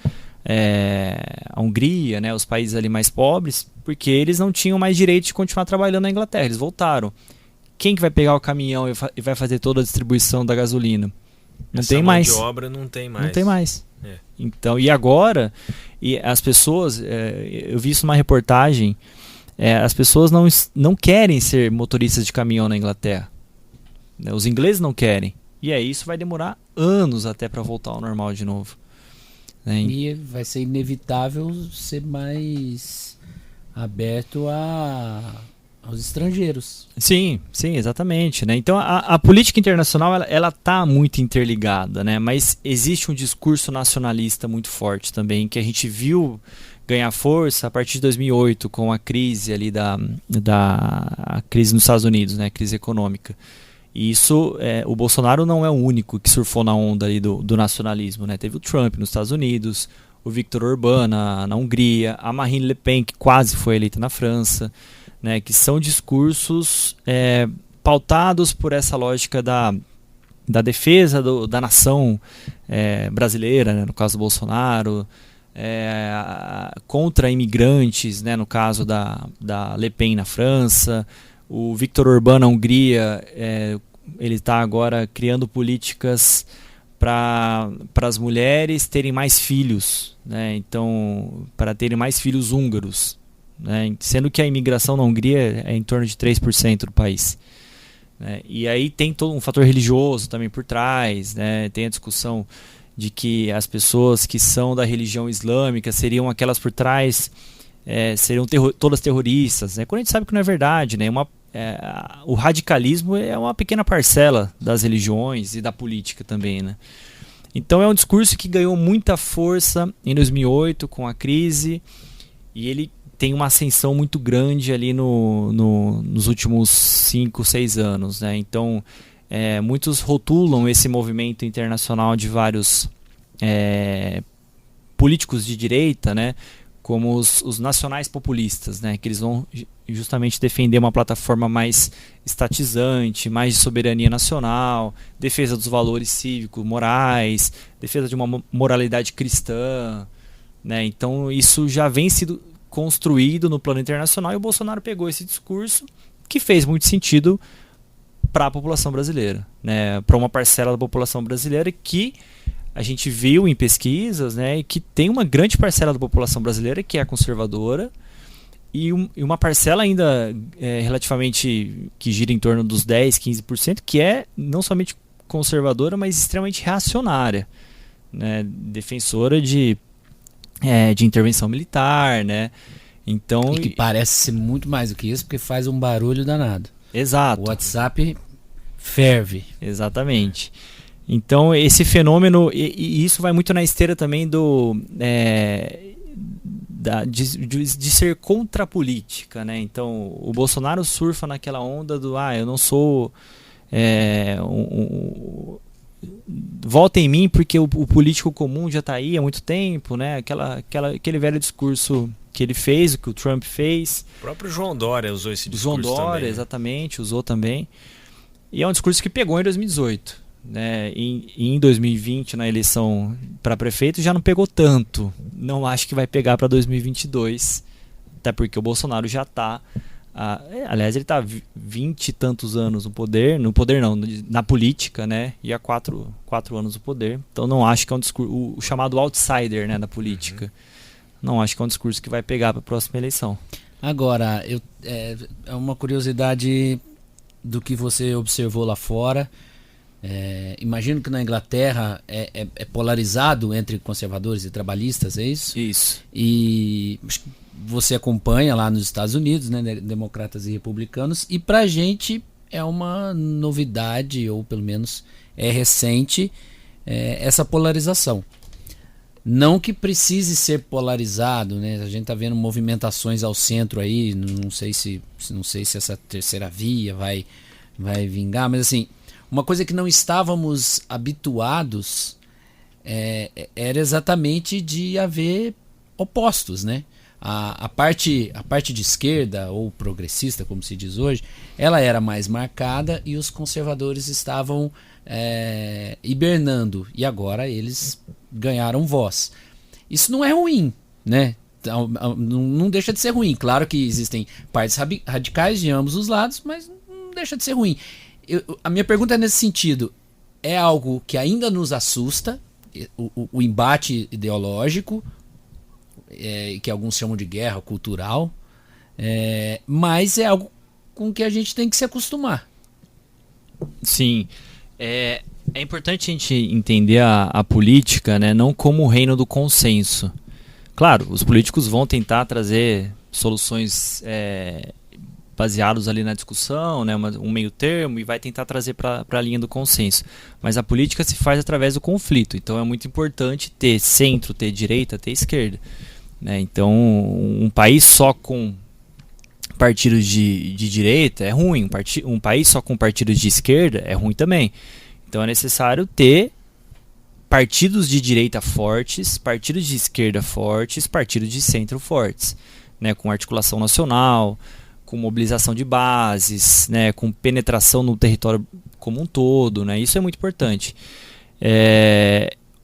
a Hungria, né, os países ali mais pobres, porque eles não tinham mais direito de continuar trabalhando na Inglaterra, eles voltaram. Quem que vai pegar o caminhão e vai fazer toda a distribuição da gasolina? Não tem mais. Essa mão de obra não tem mais. Não tem mais. Então, e agora, as pessoas, eu vi isso numa reportagem, as pessoas não querem ser motoristas de caminhão na Inglaterra, né? Os ingleses não querem, e aí isso vai demorar anos até para voltar ao normal de novo, né? E vai ser inevitável ser mais aberto aos estrangeiros. Sim, exatamente, né? Então a política internacional ela tá muito interligada, né? Mas existe um discurso nacionalista muito forte também, que a gente viu ganhar força a partir de 2008 com a crise ali a crise nos Estados Unidos, né? A crise econômica. E isso, o Bolsonaro não é o único que surfou na onda ali do nacionalismo, né? Teve o Trump nos Estados Unidos, o Viktor Orbán na Hungria, a Marine Le Pen, que quase foi eleita na França, né, que são discursos pautados por essa lógica da defesa da nação brasileira, né, no caso do Bolsonaro, contra imigrantes, né, no caso da Le Pen na França. O Viktor Orbán na Hungria, ele está agora criando políticas para as mulheres terem mais filhos, né, então, para terem mais filhos húngaros, né, sendo que a imigração na Hungria é em torno de 3% do país, né, e aí tem todo um fator religioso também por trás, né, tem a discussão de que as pessoas que são da religião islâmica seriam aquelas por trás, seriam todas terroristas, né, quando a gente sabe que não é verdade, né, o radicalismo é uma pequena parcela das religiões e da política também, né. Então é um discurso que ganhou muita força em 2008 com a crise, e ele tem uma ascensão muito grande ali nos últimos 5, 6 anos, né? Então, muitos rotulam esse movimento internacional de vários políticos de direita, né, como os nacionais populistas, né, que eles vão justamente defender uma plataforma mais estatizante, mais de soberania nacional, defesa dos valores cívicos, morais, defesa de uma moralidade cristã, né? Então isso já vem sido construído no plano internacional e o Bolsonaro pegou esse discurso que fez muito sentido para a população brasileira, né? Para uma parcela da população brasileira que a gente viu em pesquisas, né, que tem uma grande parcela da população brasileira que é conservadora e uma parcela ainda relativamente que gira em torno dos 10, 15%, que é não somente conservadora, mas extremamente reacionária, né, defensora de intervenção militar, né? Então, e que parece ser muito mais do que isso, porque faz um barulho danado. Exato. O WhatsApp ferve. Exatamente. Então esse fenômeno, e isso vai muito na esteira também de ser contra a política, né? Então o Bolsonaro surfa naquela onda do eu não sou volta em mim porque o político comum já está aí há muito tempo, né? Aquele velho discurso que ele fez, o que o Trump fez. O próprio João Dória usou esse discurso João Dória, também, né? Exatamente, usou também. E é um discurso que pegou em 2018. Né, em 2020 na eleição para prefeito já não pegou tanto, não acho que vai pegar para 2022, até porque o Bolsonaro já está aliás ele está 20 e tantos anos no poder não, na política, né, e há 4 anos no poder, então não acho que é um discurso, o chamado outsider, né, da política, não acho que é um discurso que vai pegar para a próxima eleição. Agora, é uma curiosidade do que você observou lá fora. Imagino que na Inglaterra é polarizado entre conservadores e trabalhistas, é isso? Isso. E você acompanha lá nos Estados Unidos, né, democratas e republicanos, e pra gente é uma novidade, ou pelo menos é recente, essa polarização. Não que precise ser polarizado, né? A gente está vendo movimentações ao centro aí, não sei se essa terceira via vai vingar, mas assim, uma coisa que não estávamos habituados era exatamente de haver opostos, né? A parte de esquerda, ou progressista, como se diz hoje, ela era mais marcada e os conservadores estavam hibernando, e agora eles ganharam voz. Isso não é ruim, né? Não deixa de ser ruim. Claro que existem partes radicais de ambos os lados, mas não deixa de ser ruim. A minha pergunta é nesse sentido: é algo que ainda nos assusta, o embate ideológico, que alguns chamam de guerra cultural, mas é algo com que a gente tem que se acostumar. Sim, é importante a gente entender a política, né, não como o reino do consenso. Claro, os políticos vão tentar trazer soluções baseados ali na discussão, né, um meio termo, e vai tentar trazer para a linha do consenso. Mas a política se faz através do conflito, então é muito importante ter centro, ter direita, ter esquerda, né? Então um país só com partidos de direita é ruim, um país só com partidos de esquerda é ruim também. Então é necessário ter partidos de direita fortes, partidos de esquerda fortes, partidos de centro fortes, né, com articulação nacional, com mobilização de bases, né, com penetração no território como um todo, né, isso é muito importante.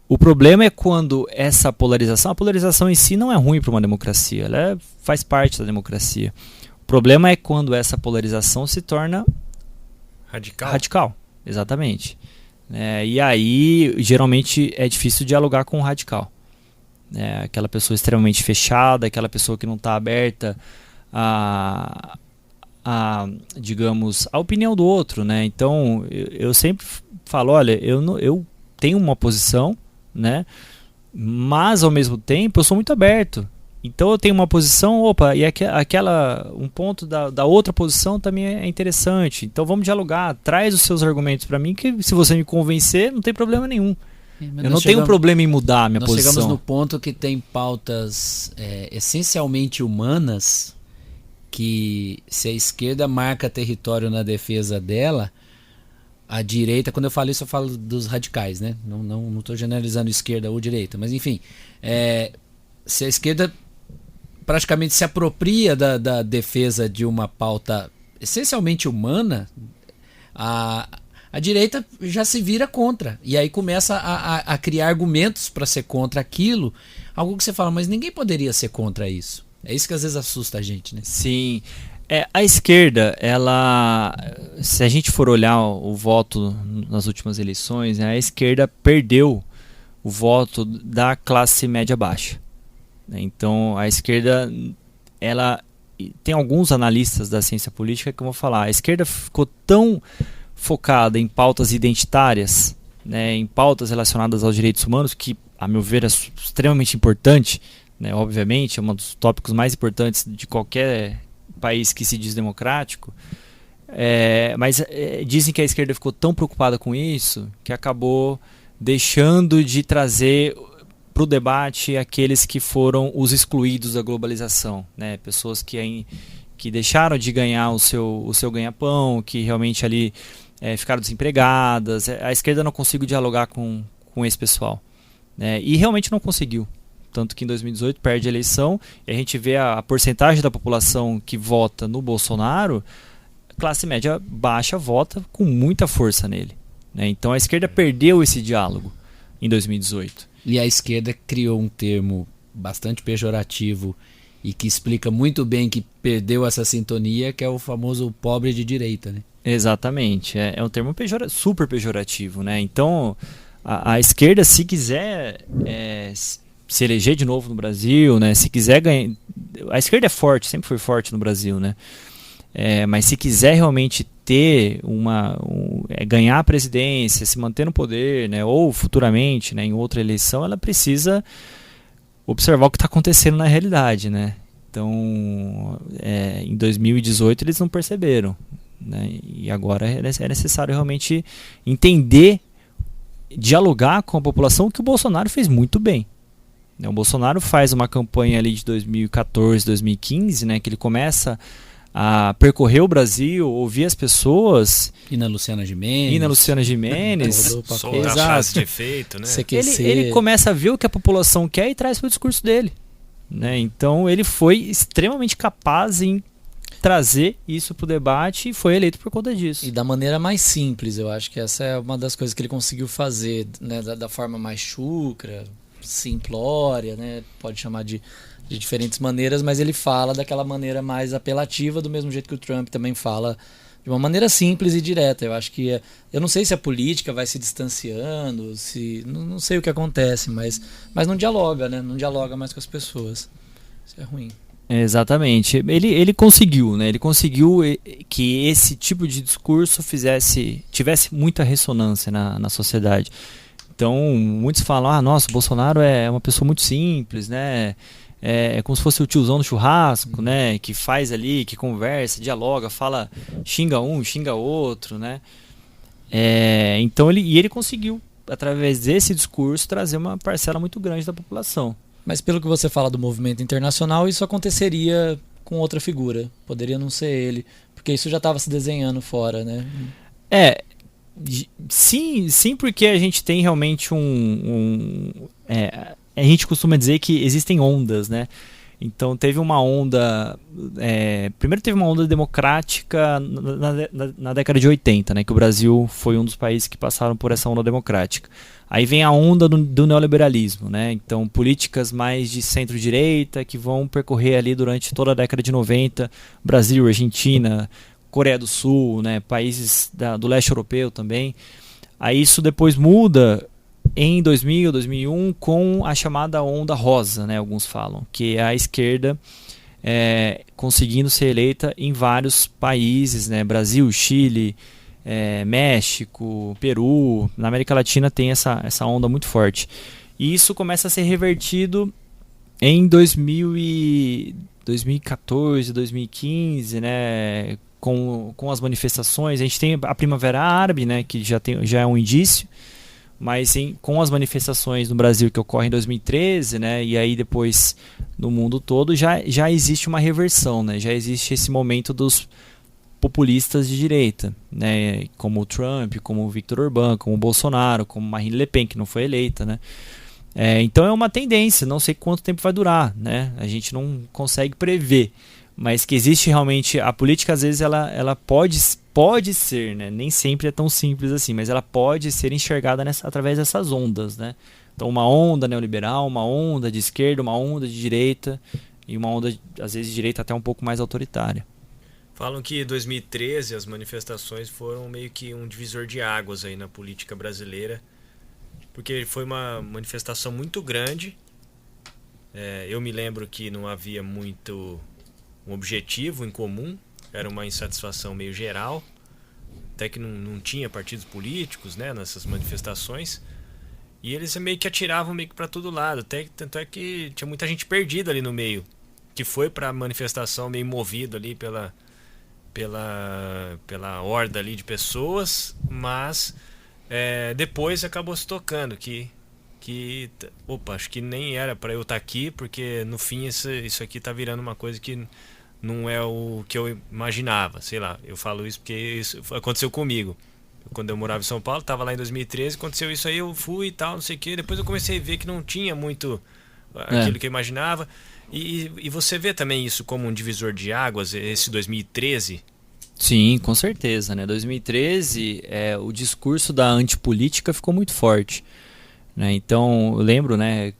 O problema é quando a polarização em si não é ruim para uma democracia, ela faz parte da democracia. O problema é quando essa polarização se torna radical. Exatamente. E aí, geralmente, é difícil dialogar com o radical. Aquela pessoa extremamente fechada, aquela pessoa que não está aberta digamos, a opinião do outro, né? Então, eu sempre falo, olha, eu tenho uma posição, né? Mas, ao mesmo tempo, eu sou muito aberto. Então eu tenho uma posição, e um ponto da outra posição também é interessante. Então vamos dialogar, traz os seus argumentos para mim, que se você me convencer, não tem problema nenhum. Eu não tenho problema em mudar a minha posição. Nós chegamos no ponto que tem pautas essencialmente humanas, que se a esquerda marca território na defesa dela, a direita, quando eu falo isso eu falo dos radicais, né? Não estou generalizando esquerda ou direita, mas enfim, se a esquerda praticamente se apropria da defesa de uma pauta essencialmente humana, a a direita já se vira contra. E aí começa a criar argumentos para ser contra aquilo. Algo que você fala, mas ninguém poderia ser contra isso. É isso que às vezes assusta a gente, né? Sim. A esquerda, se a gente for olhar o voto nas últimas eleições, né, a esquerda perdeu o voto da classe média baixa. Então, a esquerda, ela tem alguns analistas da ciência política que vão falar, a esquerda ficou tão focada em pautas identitárias, né, em pautas relacionadas aos direitos humanos, que, a meu ver, é extremamente importante, né, obviamente, é um dos tópicos mais importantes de qualquer país que se diz democrático, mas dizem que a esquerda ficou tão preocupada com isso que acabou deixando de trazer para o debate aqueles que foram os excluídos da globalização, né? Pessoas que deixaram de ganhar o seu ganha-pão, que realmente ali ficaram desempregadas. A esquerda não conseguiu dialogar com esse pessoal, né? E realmente não conseguiu. Tanto que em 2018 perde a eleição e a gente vê a porcentagem da população que vota no Bolsonaro, classe média baixa vota com muita força nele, né? Então a esquerda perdeu esse diálogo em 2018. E a esquerda criou um termo bastante pejorativo e que explica muito bem que perdeu essa sintonia, que é o famoso pobre de direita, né? Exatamente, é um termo super pejorativo, né? Então a esquerda, se quiser se eleger de novo no Brasil, né? Se quiser ganhar, a esquerda é forte, sempre foi forte no Brasil, né? Mas se quiser realmente ter ganhar a presidência, se manter no poder, né? Ou futuramente, né, em outra eleição, ela precisa observar o que está acontecendo na realidade, né? Então, em 2018 eles não perceberam, né? E agora é necessário realmente entender, dialogar com a população, o que o Bolsonaro fez muito bem. O Bolsonaro faz uma campanha ali de 2014, 2015, né, que ele começa a percorrer o Brasil, ouvir as pessoas. E na Luciana Gimenez. Soltar frase de efeito, né? Ele começa a ver o que a população quer e traz para o discurso dele, né? Então ele foi extremamente capaz em trazer isso para o debate e foi eleito por conta disso. E da maneira mais simples, eu acho que essa é uma das coisas que ele conseguiu fazer, né, da forma mais chucra, simplória, né? Pode chamar de diferentes maneiras, mas ele fala daquela maneira mais apelativa, do mesmo jeito que o Trump também fala, de uma maneira simples e direta. Eu acho que eu não sei se a política vai se distanciando, não sei o que acontece, mas não dialoga, né? Não dialoga mais com as pessoas. Isso é ruim. Exatamente. Ele conseguiu, né? Ele conseguiu que esse tipo de discurso tivesse muita ressonância na sociedade. Então, muitos falam, nossa, o Bolsonaro é uma pessoa muito simples, né? É como se fosse o tiozão do churrasco, né? Que faz ali, que conversa, dialoga, fala, xinga um, xinga outro, né? Então, ele conseguiu, através desse discurso, trazer uma parcela muito grande da população. Mas pelo que você fala do movimento internacional, isso aconteceria com outra figura. Poderia não ser ele, porque isso já estava se desenhando fora, né? Sim, porque a gente tem realmente a gente costuma dizer que existem ondas, né? Então teve uma onda, primeiro teve uma onda democrática na década de 80, né? Que o Brasil foi um dos países que passaram por essa onda democrática. Aí vem a onda do neoliberalismo, né? Então políticas mais de centro-direita que vão percorrer ali durante toda a década de 90, Brasil, Argentina, Coreia do Sul, né, países do leste europeu também. Aí isso depois muda em 2000, 2001 com a chamada onda rosa, né, alguns falam, que é a esquerda conseguindo ser eleita em vários países, né, Brasil, Chile, México, Peru. Na América Latina tem essa onda muito forte. E isso começa a ser revertido em 2014, 2015, né, com as manifestações. A gente tem a Primavera Árabe, né, que já é um indício, mas com as manifestações no Brasil que ocorrem em 2013, né, e aí depois no mundo todo, já existe uma reversão, né, já existe esse momento dos populistas de direita, né, como o Trump, como o Viktor Orbán, como o Bolsonaro, como Marine Le Pen, que não foi eleita, né. Então é uma tendência, não sei quanto tempo vai durar, né, a gente não consegue prever, mas que existe realmente, a política às vezes ela pode pode ser, né? Nem sempre é tão simples assim, mas ela pode ser enxergada através dessas ondas, né? Então uma onda neoliberal, uma onda de esquerda, uma onda de direita e uma onda, às vezes, de direita até um pouco mais autoritária. Falam que em 2013 as manifestações foram meio que um divisor de águas aí na política brasileira, porque foi uma manifestação muito grande. Eu me lembro que não havia muito um objetivo em comum, era uma insatisfação meio geral, até que não tinha partidos políticos, né, nessas manifestações, e eles meio que atiravam meio que para todo lado, tanto é que tinha muita gente perdida ali no meio, que foi para a manifestação meio movido ali pela horda ali de pessoas, mas depois acabou se tocando que acho que nem era para eu estar aqui, porque no fim isso aqui tá virando uma coisa que não é o que eu imaginava, sei lá, eu falo isso porque isso aconteceu comigo. Quando eu morava em São Paulo, estava lá em 2013, aconteceu isso aí, eu fui e tal, não sei o que, depois eu comecei a ver que não tinha muito aquilo que eu imaginava, e você vê também isso como um divisor de águas, esse 2013? Sim, com certeza, né? 2013, o discurso da antipolítica ficou muito forte, né? Então, eu lembro, né,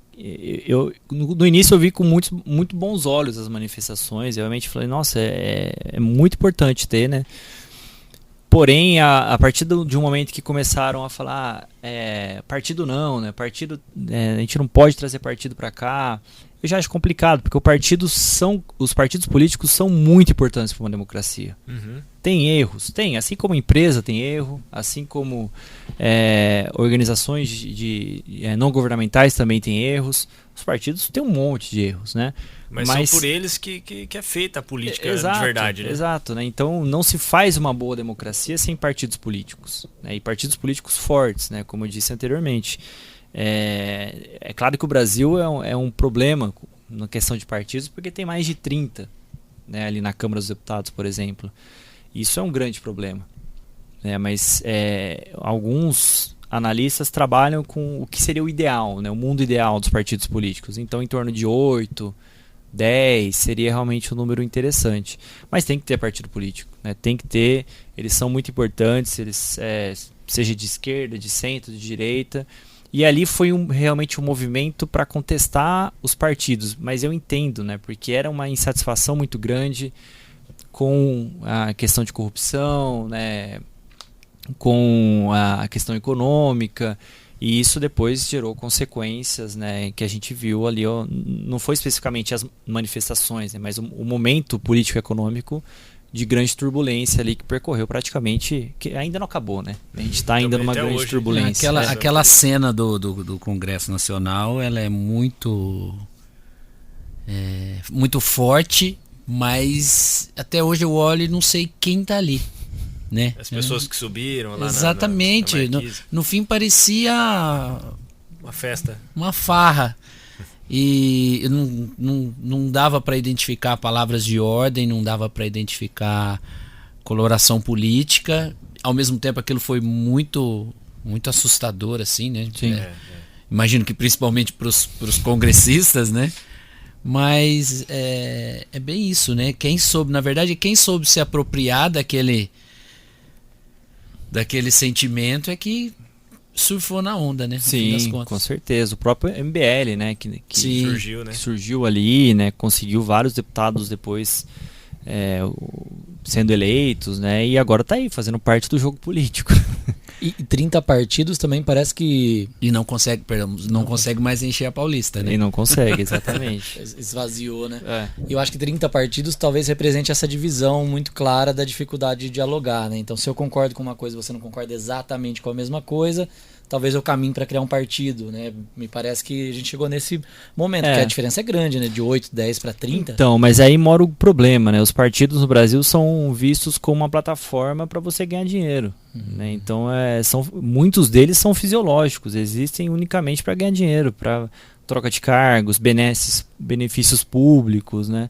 no início eu vi com muito bons olhos as manifestações, eu realmente falei, nossa, é muito importante ter, né? Porém, a partir de um momento que começaram a falar, partido não, né? Partido, a gente não pode trazer partido para cá, eu já acho complicado, porque os partidos políticos são muito importantes para uma democracia. Uhum. Tem erros, assim como empresa tem erro, assim como organizações não governamentais também têm erros. Os partidos têm um monte de erros, né? Mas são por eles que é feita a política de verdade, né? Exato, né? Então não se faz uma boa democracia sem partidos políticos, né? E partidos políticos fortes, né? Como eu disse anteriormente. É claro que o Brasil é um problema na questão de partidos, porque tem mais de 30, né, ali na Câmara dos Deputados, por exemplo. Isso é um grande problema, né? Mas alguns analistas trabalham com o que seria o ideal, né, o mundo ideal dos partidos políticos. Então, em torno de 8, 10 seria realmente um número interessante. Mas tem que ter partido político, né? Tem que ter, eles são muito importantes, eles seja de esquerda, de centro, de direita. E ali foi realmente um movimento para contestar os partidos, mas eu entendo, né, porque era uma insatisfação muito grande com a questão de corrupção, né, com a questão econômica, e isso depois gerou consequências, né, que a gente viu ali, não foi especificamente as manifestações, né, mas o momento político-econômico de grande turbulência ali que percorreu praticamente, que ainda não acabou, né? A gente está ainda numa grande turbulência. Aquela cena do Congresso Nacional, ela é muito forte, mas até hoje eu olho e não sei quem está ali, né? As pessoas que subiram lá. Exatamente. No fim parecia uma festa, uma farra. E não dava para identificar palavras de ordem, não dava para identificar coloração política. Ao mesmo tempo, aquilo foi muito, muito assustador, assim, né? Sim. Imagino que principalmente para os congressistas, né? Mas é bem isso, né? Quem soube se apropriar daquele sentimento é que surfou na onda, né? Sim, com certeza. O próprio MBL, né? Que surgiu, né? Que surgiu ali, né? Conseguiu vários deputados depois sendo eleitos, né? E agora tá aí, fazendo parte do jogo político. E 30 partidos também parece que... E não consegue mais encher a Paulista, né? E não consegue, exatamente. Esvaziou, né? Eu acho que 30 partidos talvez represente essa divisão muito clara da dificuldade de dialogar, né? Então, se eu concordo com uma coisa e você não concorda exatamente com a mesma coisa, talvez eu caminhe para criar um partido, né? Me parece que a gente chegou nesse momento, que a diferença é grande, né? De 8, 10 para 30. Então, mas aí mora o problema, né? Os partidos no Brasil são vistos como uma plataforma para você ganhar dinheiro, né? Então, muitos deles são fisiológicos, existem unicamente para ganhar dinheiro, para troca de cargos, benefícios públicos, né?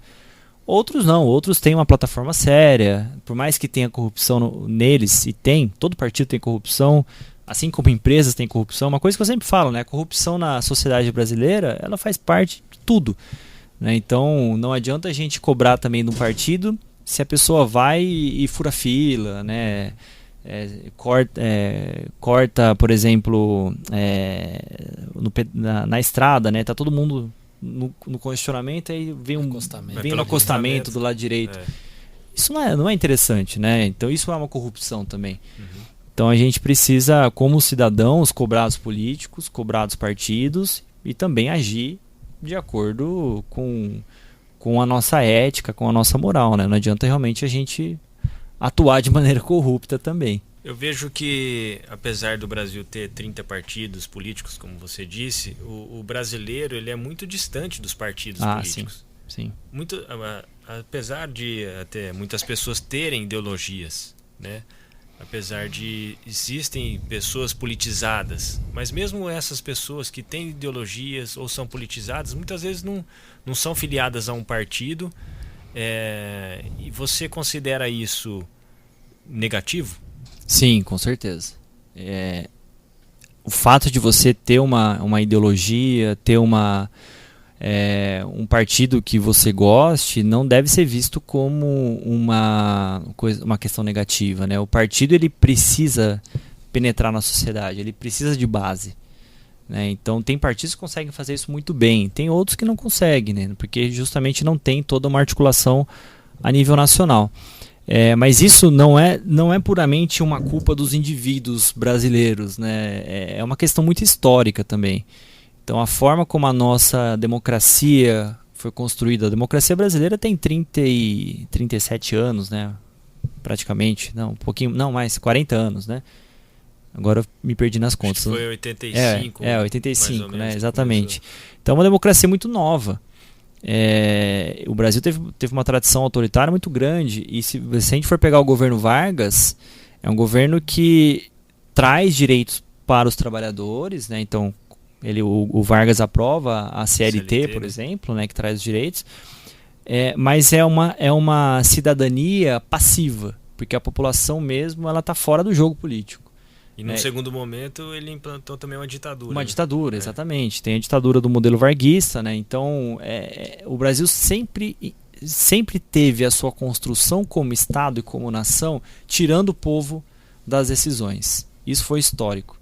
Outros não, outros têm uma plataforma séria, por mais que tenha corrupção neles, e todo partido tem corrupção, assim como empresas têm corrupção. Uma coisa que eu sempre falo, né? A corrupção na sociedade brasileira, ela faz parte de tudo, né? Então não adianta a gente cobrar também de um partido se a pessoa vai e fura fila, né? Corta, por exemplo, na estrada, né? Tá todo mundo no congestionamento, aí vem no acostamento do lado direito. Isso não é interessante, né? Então isso é uma corrupção também. Então a gente precisa, como cidadãos, cobrar os políticos, cobrar os partidos e também agir de acordo com a nossa ética, com a nossa moral, né? Não adianta realmente a gente atuar de maneira corrupta também. Eu vejo que, apesar do Brasil ter 30 partidos políticos, como você disse, o brasileiro ele é muito distante dos partidos políticos. Sim. Apesar de até muitas pessoas terem ideologias, né? Apesar de existem pessoas politizadas, mas mesmo essas pessoas que têm ideologias ou são politizadas, muitas vezes não são filiadas a um partido. E você considera isso negativo? Sim, com certeza. O fato de você ter uma ideologia, ter um partido que você goste, não deve ser visto como uma questão negativa, né? O partido ele precisa penetrar na sociedade, ele precisa de base, né? Então tem partidos que conseguem fazer isso muito bem, tem outros que não conseguem, né? Porque justamente não tem toda uma articulação a nível nacional. Mas isso não é puramente uma culpa dos indivíduos brasileiros, né? É uma questão muito histórica também. Então a forma como a nossa democracia foi construída, a democracia brasileira tem 37 anos, né? Praticamente, não, um pouquinho, não mais, 40 anos, né? Agora eu me perdi nas contas. Acho que foi 85. 85, né? Exatamente. Então é uma democracia muito nova. O Brasil teve uma tradição autoritária muito grande, e se a gente for pegar o governo Vargas, é um governo que traz direitos para os trabalhadores, né? Então o Vargas aprova a CLT, por exemplo, né? Que traz os direitos, mas é uma cidadania passiva, porque a população mesmo ela está fora do jogo político. E no segundo momento ele implantou também uma ditadura. Uma ditadura, exatamente. Tem a ditadura do modelo varguista, né? Então o Brasil sempre teve a sua construção como Estado e como nação tirando o povo das decisões. Isso foi histórico.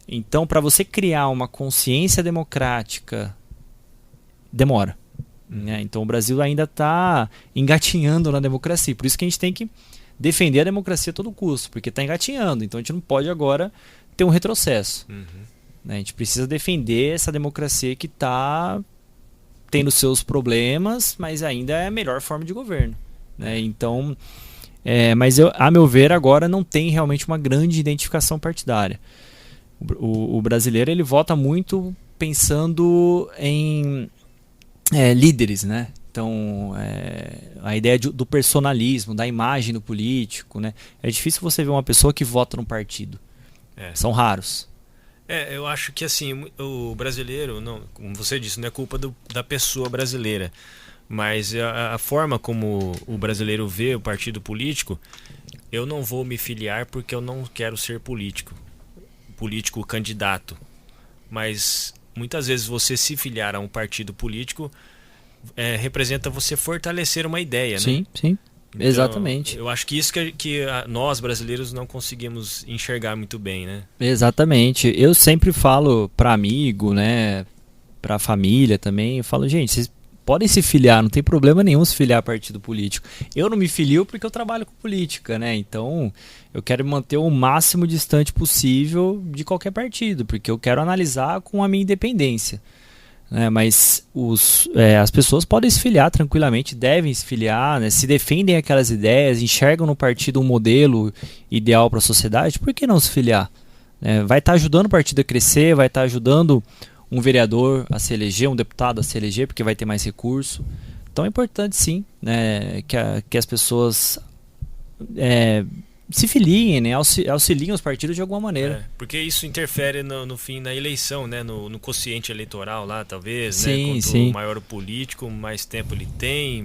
Então, para você criar uma consciência democrática, demora. Né? Então o Brasil ainda está engatinhando na democracia. Por isso que a gente tem que defender a democracia a todo custo, porque está engatinhando. Então a gente não pode agora ter um retrocesso. Né? A gente precisa defender essa democracia que está tendo seus problemas, mas ainda é a melhor forma de governo. Né? Então, mas a meu ver agora não tem realmente uma grande identificação partidária. O brasileiro ele vota muito pensando em líderes, né? Então, a ideia do personalismo, da imagem do político, né? É difícil você ver uma pessoa que vota num partido. São raros. Eu acho que assim, o brasileiro, não, como você disse, não é culpa da pessoa brasileira, mas a forma como o brasileiro vê o partido político, eu não vou me filiar porque eu não quero ser político candidato. Mas muitas vezes você se filiar a um partido político representa você fortalecer uma ideia, sim, né? Sim, então, exatamente. Eu acho que isso que nós brasileiros não conseguimos enxergar muito bem, né? Exatamente. Eu sempre falo para amigo, né, para família também, eu falo, gente, vocês podem se filiar, não tem problema nenhum se filiar a partido político. Eu não me filio porque eu trabalho com política, né? Então, eu quero me manter o máximo distante possível de qualquer partido, porque eu quero analisar com a minha independência. Mas as pessoas podem se filiar tranquilamente, devem se filiar, né? Se defendem aquelas ideias, enxergam no partido um modelo ideal para a sociedade, por que não se filiar? Vai estar ajudando o partido a crescer, vai estar ajudando um vereador a se eleger, um deputado a se eleger, porque vai ter mais recurso. Então é importante sim, né, que as pessoas se filiem, né, auxiliem os partidos de alguma maneira. Porque isso interfere no fim, na eleição, né, no quociente eleitoral lá, talvez, sim, né? Quanto sim. maior o político, mais tempo ele tem,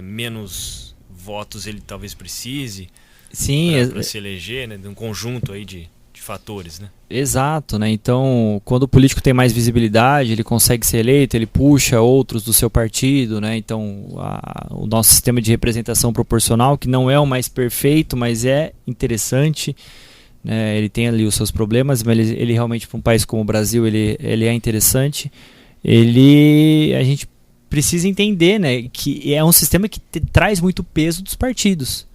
menos votos ele talvez precise para se eleger, né, de um conjunto aí de fatores, né? Exato, né? Então, quando o político tem mais visibilidade, ele consegue ser eleito, ele puxa outros do seu partido, né? Então, o nosso sistema de representação proporcional, que não é o mais perfeito, mas é interessante, né? Ele tem ali os seus problemas, mas ele realmente, para um país como o Brasil, ele é interessante. A gente precisa entender, né, que é um sistema que traz muito peso dos partidos.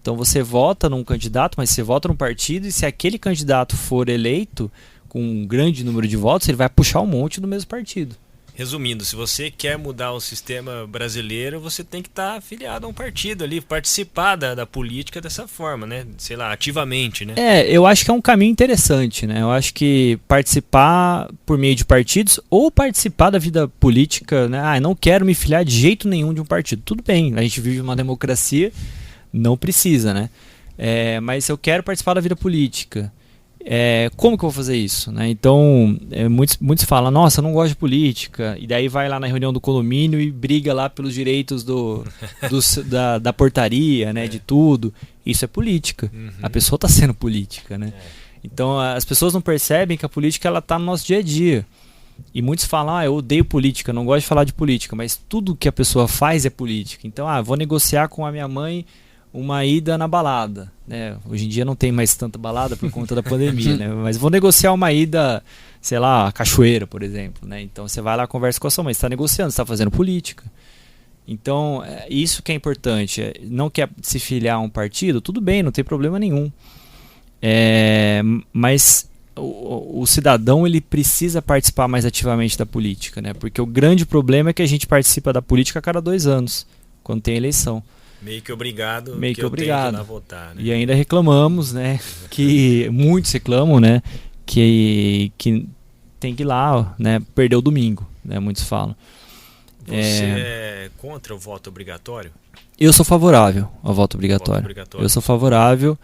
Então você vota num candidato, mas você vota num partido, e se aquele candidato for eleito com um grande número de votos, ele vai puxar um monte do mesmo partido. Resumindo, se você quer mudar o sistema brasileiro, você tem que estar afiliado a um partido ali, participar da política dessa forma, né? Sei lá, ativamente, né? Eu acho que é um caminho interessante, né? Eu acho que participar por meio de partidos ou participar da vida política, né? Não quero me filiar de jeito nenhum de um partido. Tudo bem, a gente vive uma democracia, não precisa, né? Mas eu quero participar da vida política. Como que eu vou fazer isso, né? Então, muitos falam, nossa, eu não gosto de política, e daí vai lá na reunião do condomínio e briga lá pelos direitos da portaria, né? De tudo. Isso é política. Uhum. A pessoa está sendo política, né? Então, as pessoas não percebem que a política ela está no nosso dia a dia. E muitos falam, eu odeio política, não gosto de falar de política, mas tudo que a pessoa faz é política. Então, vou negociar com a minha mãe uma ida na balada, né? Hoje em dia não tem mais tanta balada por conta da pandemia, né? Mas vou negociar uma ida, sei lá, à cachoeira, por exemplo, né? Então você vai lá, conversa com a sua mãe, você está negociando, você está fazendo política. Então, isso que é importante. Não quer se filiar a um partido, tudo bem, não tem problema nenhum. Mas o cidadão, ele precisa participar mais ativamente da política, né? Porque o grande problema é que a gente participa da política a cada 2 anos, quando tem eleição. Meio que obrigado. Meio que obrigado. Tenho que ir lá votar, né? E ainda reclamamos, né? Que muitos reclamam, né? Que tem que ir lá, né? Perder o domingo, né? Muitos falam. Você é contra o voto obrigatório? Eu sou favorável ao voto obrigatório. Eu sou favorável.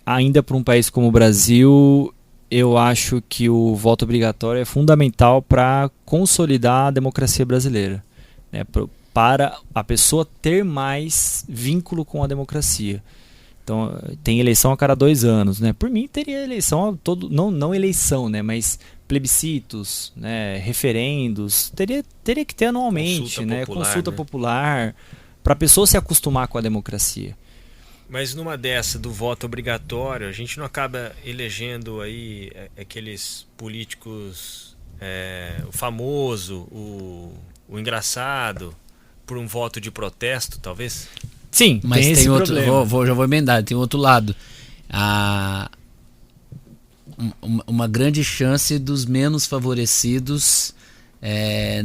Ainda para um país como o Brasil, eu acho que o voto obrigatório é fundamental para consolidar a democracia brasileira, né? Para a pessoa ter mais vínculo com a democracia. Então, tem eleição a cada 2 anos, né? Por mim, teria eleição a não eleição, né? Mas plebiscitos, né? Referendos, teria que ter anualmente, né? Consulta popular, para a pessoa se acostumar com a democracia. Mas numa dessa do voto obrigatório, a gente não acaba elegendo aí aqueles políticos, o famoso, o engraçado, por um voto de protesto, talvez? Sim, mas tem esse outro, problema. já vou emendar, tem outro lado. Uma grande chance dos menos favorecidos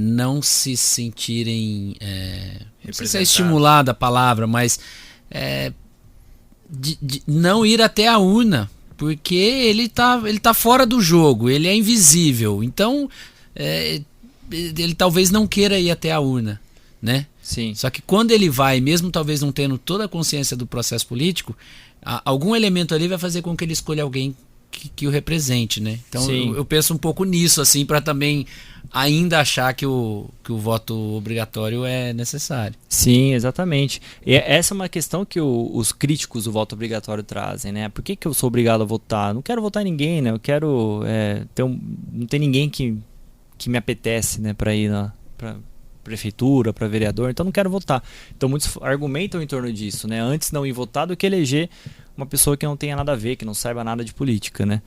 não se sentirem, não sei se é estimulada a palavra, mas de não ir até a urna, porque ele tá fora do jogo, ele é invisível, então ele talvez não queira ir até a urna, né? Sim. Só que quando ele vai, mesmo talvez não tendo toda a consciência do processo político, algum elemento ali vai fazer com que ele escolha alguém que o represente, né? Então eu penso um pouco nisso, assim, para também ainda achar que o voto obrigatório é necessário. Sim, exatamente. E essa é uma questão que os críticos do voto obrigatório trazem, né? Por que eu sou obrigado a votar? Não quero votar em ninguém, né? Eu quero não tem ninguém que me apetece, né, para ir para prefeitura, para vereador, então não quero votar. Então muitos argumentam em torno disso, né? Antes não ir votar do que eleger uma pessoa que não tenha nada a ver, que não saiba nada de política, né?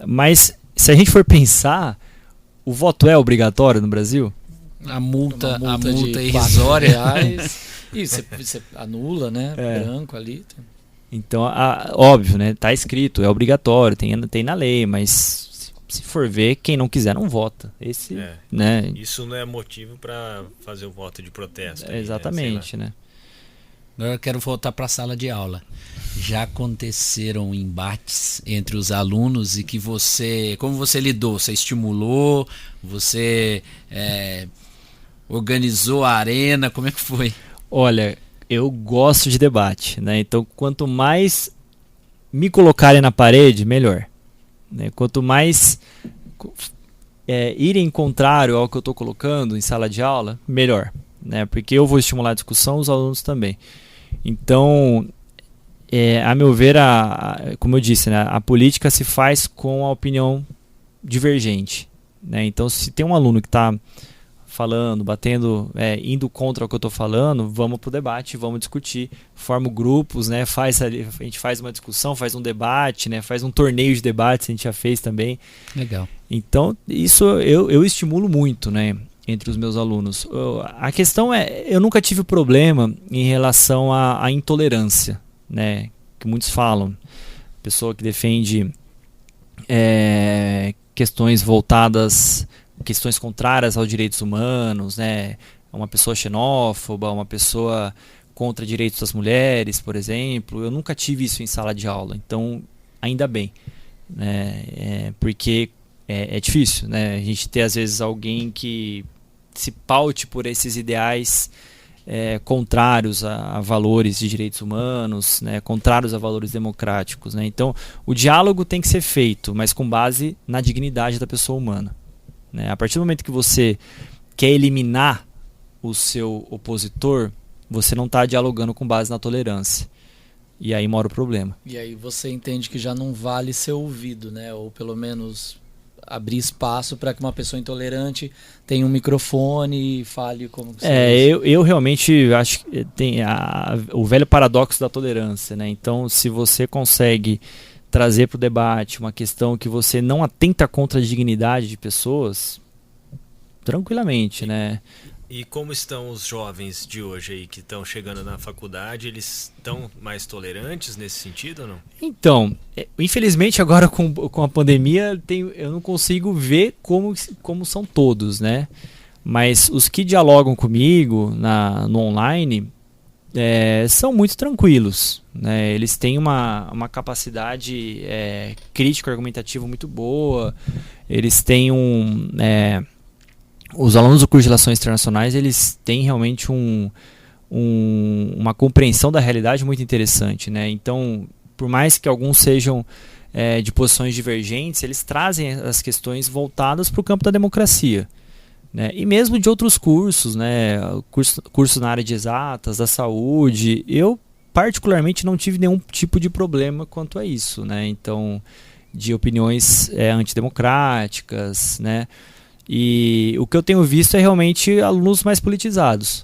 Mas se a gente for pensar, o voto é obrigatório no Brasil? A multa de irrisória. R$4. E você anula, né? Branco ali. Então, óbvio, né? Tá escrito, é obrigatório, tem na lei, mas se for ver, quem não quiser não vota. Né? Isso não é motivo para fazer o voto de protesto. Exatamente, né? Agora eu quero voltar para a sala de aula. Já aconteceram embates entre os alunos e que como você lidou? Você estimulou? Você organizou a arena? Como é que foi? Olha, eu gosto de debate, né? Então, quanto mais me colocarem na parede, melhor. Né? Quanto mais irem em contrário ao que eu estou colocando em sala de aula, melhor, né? Porque eu vou estimular a discussão, os alunos também. Então, a meu ver, como eu disse, né, a política se faz com a opinião divergente, né? Então, se tem um aluno que está falando, batendo, indo contra o que eu estou falando, vamos para o debate, vamos discutir, forma grupos, né? A gente faz uma discussão, faz um debate, né? Faz um torneio de debates, a gente já fez também. Legal. Então, isso eu estimulo muito, né, entre os meus alunos. A questão eu nunca tive problema em relação à intolerância, né, que muitos falam. Pessoa que defende questões voltadas, questões contrárias aos direitos humanos, né, uma pessoa xenófoba, uma pessoa contra direitos das mulheres, por exemplo. Eu nunca tive isso em sala de aula, então ainda bem, né, porque é difícil, né, a gente ter às vezes alguém que se paute por esses ideais contrários a valores de direitos humanos, né, contrários a valores democráticos, né? Então, o diálogo tem que ser feito, mas com base na dignidade da pessoa humana, né? A partir do momento que você quer eliminar o seu opositor, você não está dialogando com base na tolerância. E aí mora o problema. E aí você entende que já não vale ser ouvido, né? Ou pelo menos abrir espaço para que uma pessoa intolerante tenha um microfone e fale como que eu realmente acho que tem o velho paradoxo da tolerância, né? Então, se você consegue trazer para o debate uma questão que você não atenta contra a dignidade de pessoas, tranquilamente, né? E como estão os jovens de hoje aí que estão chegando na faculdade? Eles estão mais tolerantes nesse sentido ou não? Então, infelizmente agora com a pandemia eu não consigo ver como são todos, né? Mas os que dialogam comigo no online são muito tranquilos, né? Eles têm uma capacidade crítica argumentativa muito boa. Eles têm os alunos do curso de Relações Internacionais, eles têm realmente uma compreensão da realidade muito interessante, né? Então, por mais que alguns sejam de posições divergentes, eles trazem as questões voltadas para o campo da democracia, né? E mesmo de outros cursos, né? Curso na área de exatas, da saúde, eu particularmente não tive nenhum tipo de problema quanto a isso, né? Então, de opiniões antidemocráticas, né? E o que eu tenho visto é realmente alunos mais politizados,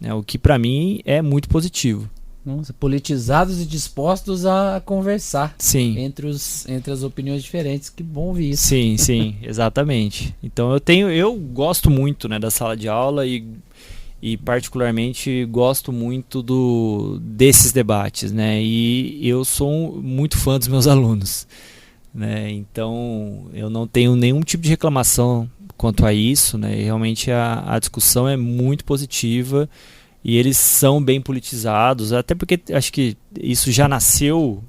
né? O que para mim é muito positivo. Nossa, politizados e dispostos a conversar. Sim. Entre as opiniões diferentes. Que bom ouvir isso. Sim, sim, exatamente. Então eu gosto muito, né, da sala de aula e particularmente gosto muito desses debates, né? E eu sou muito fã dos meus alunos, né? Então eu não tenho nenhum tipo de reclamação quanto a isso, né? E realmente a discussão é muito positiva e eles são bem politizados, até porque acho que isso já nasceu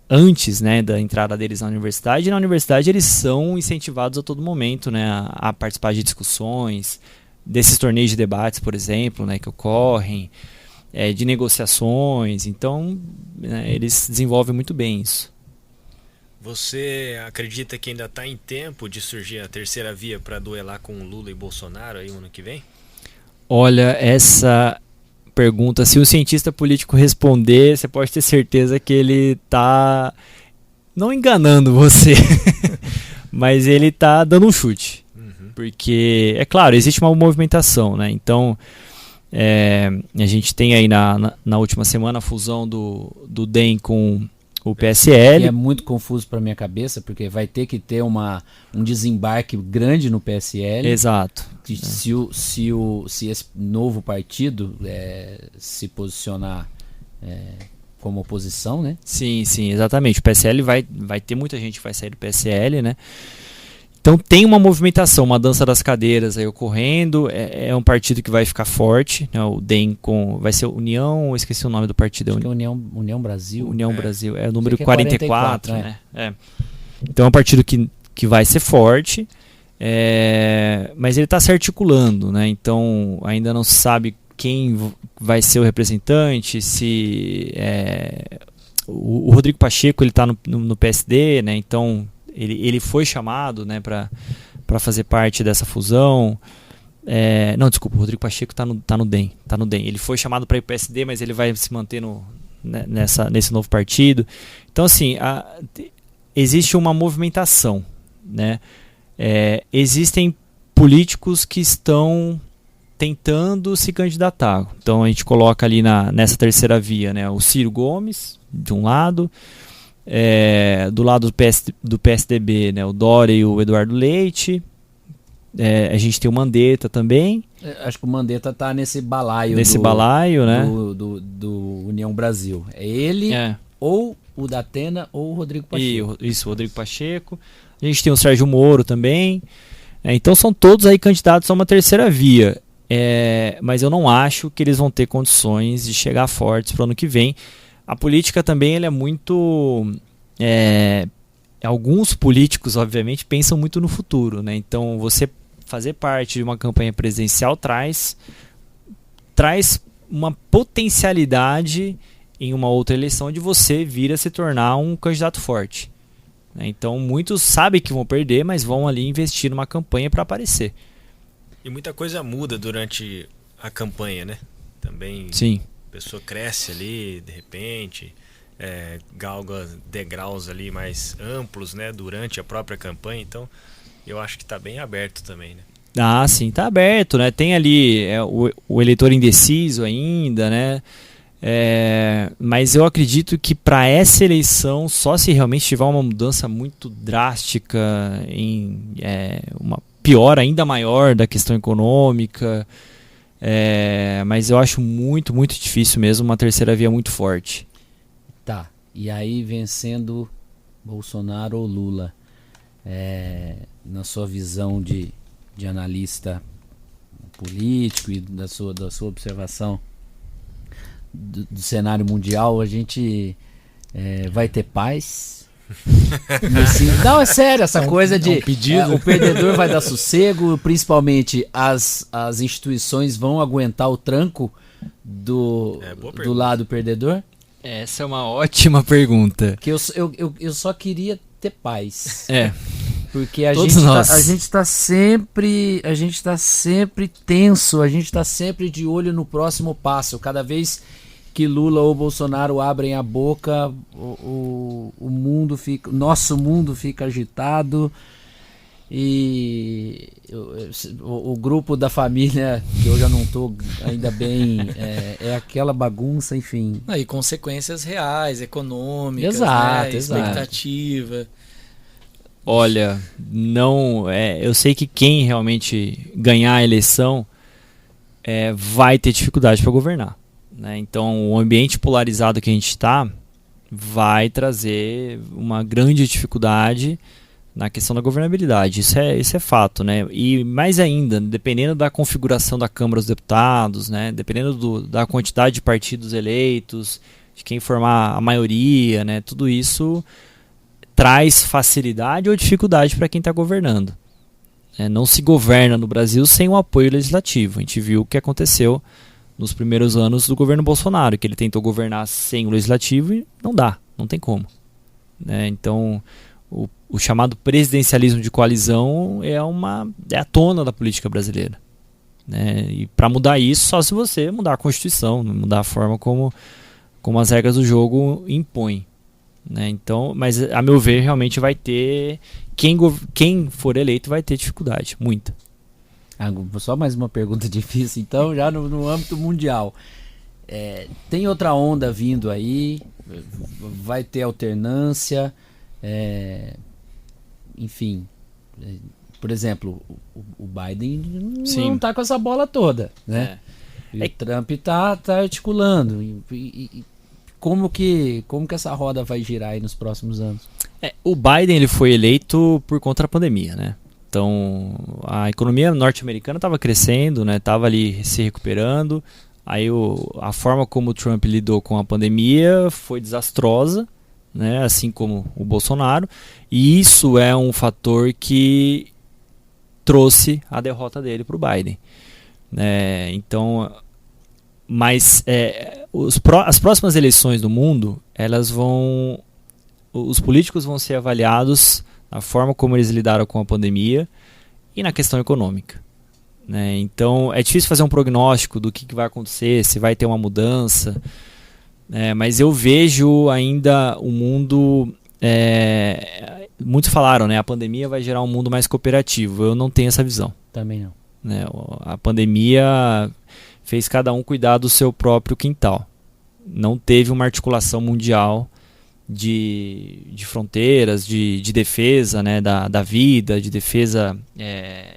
antes, né, da entrada deles na universidade. E na universidade eles são incentivados a todo momento, né, a participar de discussões, desses torneios de debates, por exemplo, né, que ocorrem, de negociações. Então, né, eles desenvolvem muito bem isso. Você acredita que ainda está em tempo de surgir a terceira via para duelar com Lula e Bolsonaro aí no ano que vem? Olha, essa pergunta, se um cientista político responder, você pode ter certeza que ele está não enganando você, mas ele está dando um chute. Porque, é claro, existe uma movimentação, né? Então, a gente tem aí na última semana a fusão do DEM com o PSL. E é muito confuso para minha cabeça, porque vai ter que ter um desembarque grande no PSL. Exato. Se esse novo partido se posicionar como oposição, né? Sim, sim, exatamente. O PSL vai ter muita gente que vai sair do PSL, né? Então tem uma movimentação, uma dança das cadeiras aí ocorrendo. É um partido que vai ficar forte, né? O DEM vai ser União, eu esqueci o nome do partido. Acho que é União Brasil. União Brasil, é o número 44, né? Então é um partido que vai ser forte, mas ele está se articulando, né? Então ainda não se sabe quem vai ser o representante, se o Rodrigo Pacheco ele está no PSD, né? Então ele foi chamado, né, para fazer parte dessa fusão. Não, desculpa, o Rodrigo Pacheco tá no DEM. Ele foi chamado para ir para o PSD, mas ele vai se manter nesse novo partido. Então, assim, existe uma movimentação, né? Existem políticos que estão tentando se candidatar. Então, a gente coloca ali nessa terceira via, né, o Ciro Gomes, de um lado, do lado do PSDB, né, o Dória e o Eduardo Leite. A gente tem o Mandetta também. Acho que o Mandetta tá nesse balaio. Né? Do União Brasil. É ele, ou o Datena, ou o Rodrigo Pacheco. Isso, o Rodrigo Pacheco. A gente tem o Sérgio Moro também. Então são todos aí candidatos a uma terceira via. Mas eu não acho que eles vão ter condições de chegar fortes para o ano que vem. A política também ela é muito... alguns políticos, obviamente, pensam muito no futuro, né? Então você fazer parte de uma campanha presidencial traz uma potencialidade em uma outra eleição de você vir a se tornar um candidato forte. Então muitos sabem que vão perder, mas vão ali investir numa campanha para aparecer. E muita coisa muda durante a campanha, né? Também Sim. A pessoa cresce ali, de repente, galga degraus ali mais amplos, né? Durante a própria campanha, então eu acho que está bem aberto também, né? Ah, sim, está aberto, né? Tem ali o eleitor indeciso ainda, né? Mas eu acredito que para essa eleição, só se realmente tiver uma mudança muito drástica, uma pior ainda maior da questão econômica, mas eu acho muito, muito difícil mesmo uma terceira via muito forte. Tá, e aí vencendo Bolsonaro ou Lula, na sua visão de analista político e da sua observação do cenário mundial, a gente vai ter paz? Assim, não, é sério, essa coisa de o perdedor vai dar sossego, principalmente as instituições vão aguentar o tranco do lado perdedor? Essa é uma ótima pergunta. Que eu só queria ter paz. Porque a gente tá sempre tenso, a gente tá sempre de olho no próximo passo. Cada vez que Lula ou Bolsonaro abrem a boca, o nosso mundo fica agitado. E o grupo da família, que eu já não tô ainda bem, aquela bagunça, enfim. E consequências reais, econômicas, exato. Expectativa. Olha, eu sei que quem realmente ganhar a eleição vai ter dificuldade para governar, né? Então o ambiente polarizado que a gente está vai trazer uma grande dificuldade na questão da governabilidade. Isso é fato, né? E mais ainda, dependendo da configuração da Câmara dos Deputados, né? Dependendo da quantidade de partidos eleitos, de quem formar a maioria, né? Tudo isso traz facilidade ou dificuldade para quem está governando. Não se governa no Brasil sem o apoio legislativo. A gente viu o que aconteceu nos primeiros anos do governo Bolsonaro, que ele tentou governar sem o legislativo e não tem como. Então, o chamado presidencialismo de coalizão é a tona da política brasileira. E para mudar isso, só se você mudar a Constituição, mudar a forma como as regras do jogo impõem. Então, mas a meu ver realmente vai ter quem for eleito vai ter dificuldade, muita. Só mais uma pergunta difícil então, já no âmbito mundial, tem outra onda vindo aí, vai ter alternância, enfim, por exemplo, o Biden não tá com essa bola toda, né? E o Trump tá articulando e como que essa roda vai girar aí nos próximos anos? O Biden ele foi eleito por conta da pandemia, né? Então a economia norte-americana estava crescendo, né? Estava ali se recuperando. Aí a forma como o Trump lidou com a pandemia foi desastrosa, né? Assim como o Bolsonaro. E isso é um fator que trouxe a derrota dele para o Biden. Então, mas as próximas eleições do mundo, os políticos vão ser avaliados na forma como eles lidaram com a pandemia e na questão econômica. né? Então é difícil fazer um prognóstico do que vai acontecer, se vai ter uma mudança, mas eu vejo ainda o mundo... muitos falaram, né? A pandemia vai gerar um mundo mais cooperativo. Eu não tenho essa visão. Também não. Né? A pandemia fez cada um cuidar do seu próprio quintal. Não teve uma articulação mundial de fronteiras, de defesa, né, da vida, de defesa,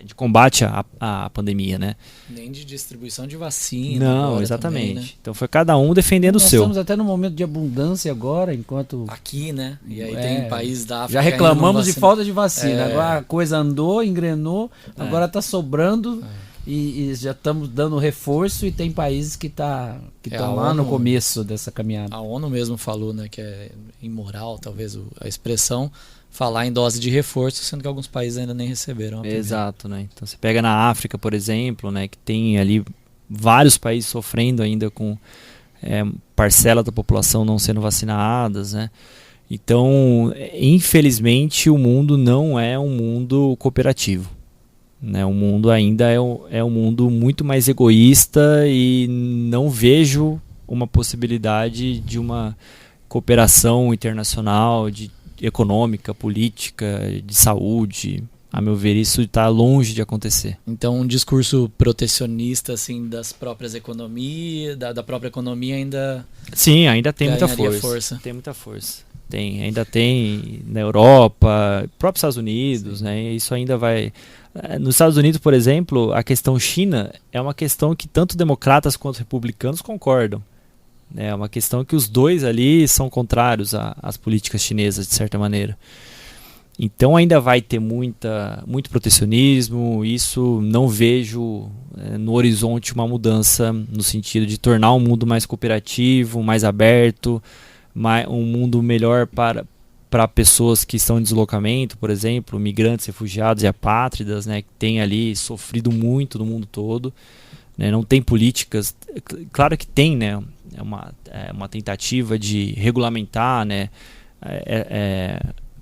de combate à pandemia, né? Nem de distribuição de vacina. Não, exatamente. Também, né? Então foi cada um defendendo o seu. Nós estamos até no momento de abundância agora, enquanto... Aqui, né? E aí tem países da África... Já reclamamos de falta de vacina. É. Agora a coisa andou, engrenou, agora está sobrando e já estamos dando reforço e tem países que estão lá no começo dessa caminhada. A ONU mesmo falou, né, que é imoral, talvez, a expressão, falar em dose de reforço, sendo que alguns países ainda nem receberam. Exato, né? Então você pega na África, por exemplo, né, que tem ali vários países sofrendo ainda com parcela da população não sendo vacinadas, né? Então, infelizmente, o mundo não é um mundo cooperativo, né? O mundo ainda é um mundo muito mais egoísta e não vejo uma possibilidade de uma cooperação internacional, econômica, política, de saúde. A meu ver, isso está longe de acontecer. Então, um discurso protecionista assim das próprias economias, da própria economia ainda... Sim, ainda tem muita força. Tem muita força. Ainda tem na Europa, próprios Estados Unidos, né? Isso ainda vai... Nos Estados Unidos, por exemplo, a questão China é uma questão que tanto democratas quanto republicanos concordam. É uma questão que os dois ali são contrários às políticas chinesas, de certa maneira. Então ainda vai ter muito protecionismo. Isso não vejo no horizonte uma mudança no sentido de tornar o mundo mais cooperativo, mais aberto, um mundo melhor para pessoas que estão em deslocamento, por exemplo, migrantes, refugiados e apátridas, né, que têm ali sofrido muito no mundo todo, né, não tem políticas, claro que tem, né, uma tentativa de regulamentar, né,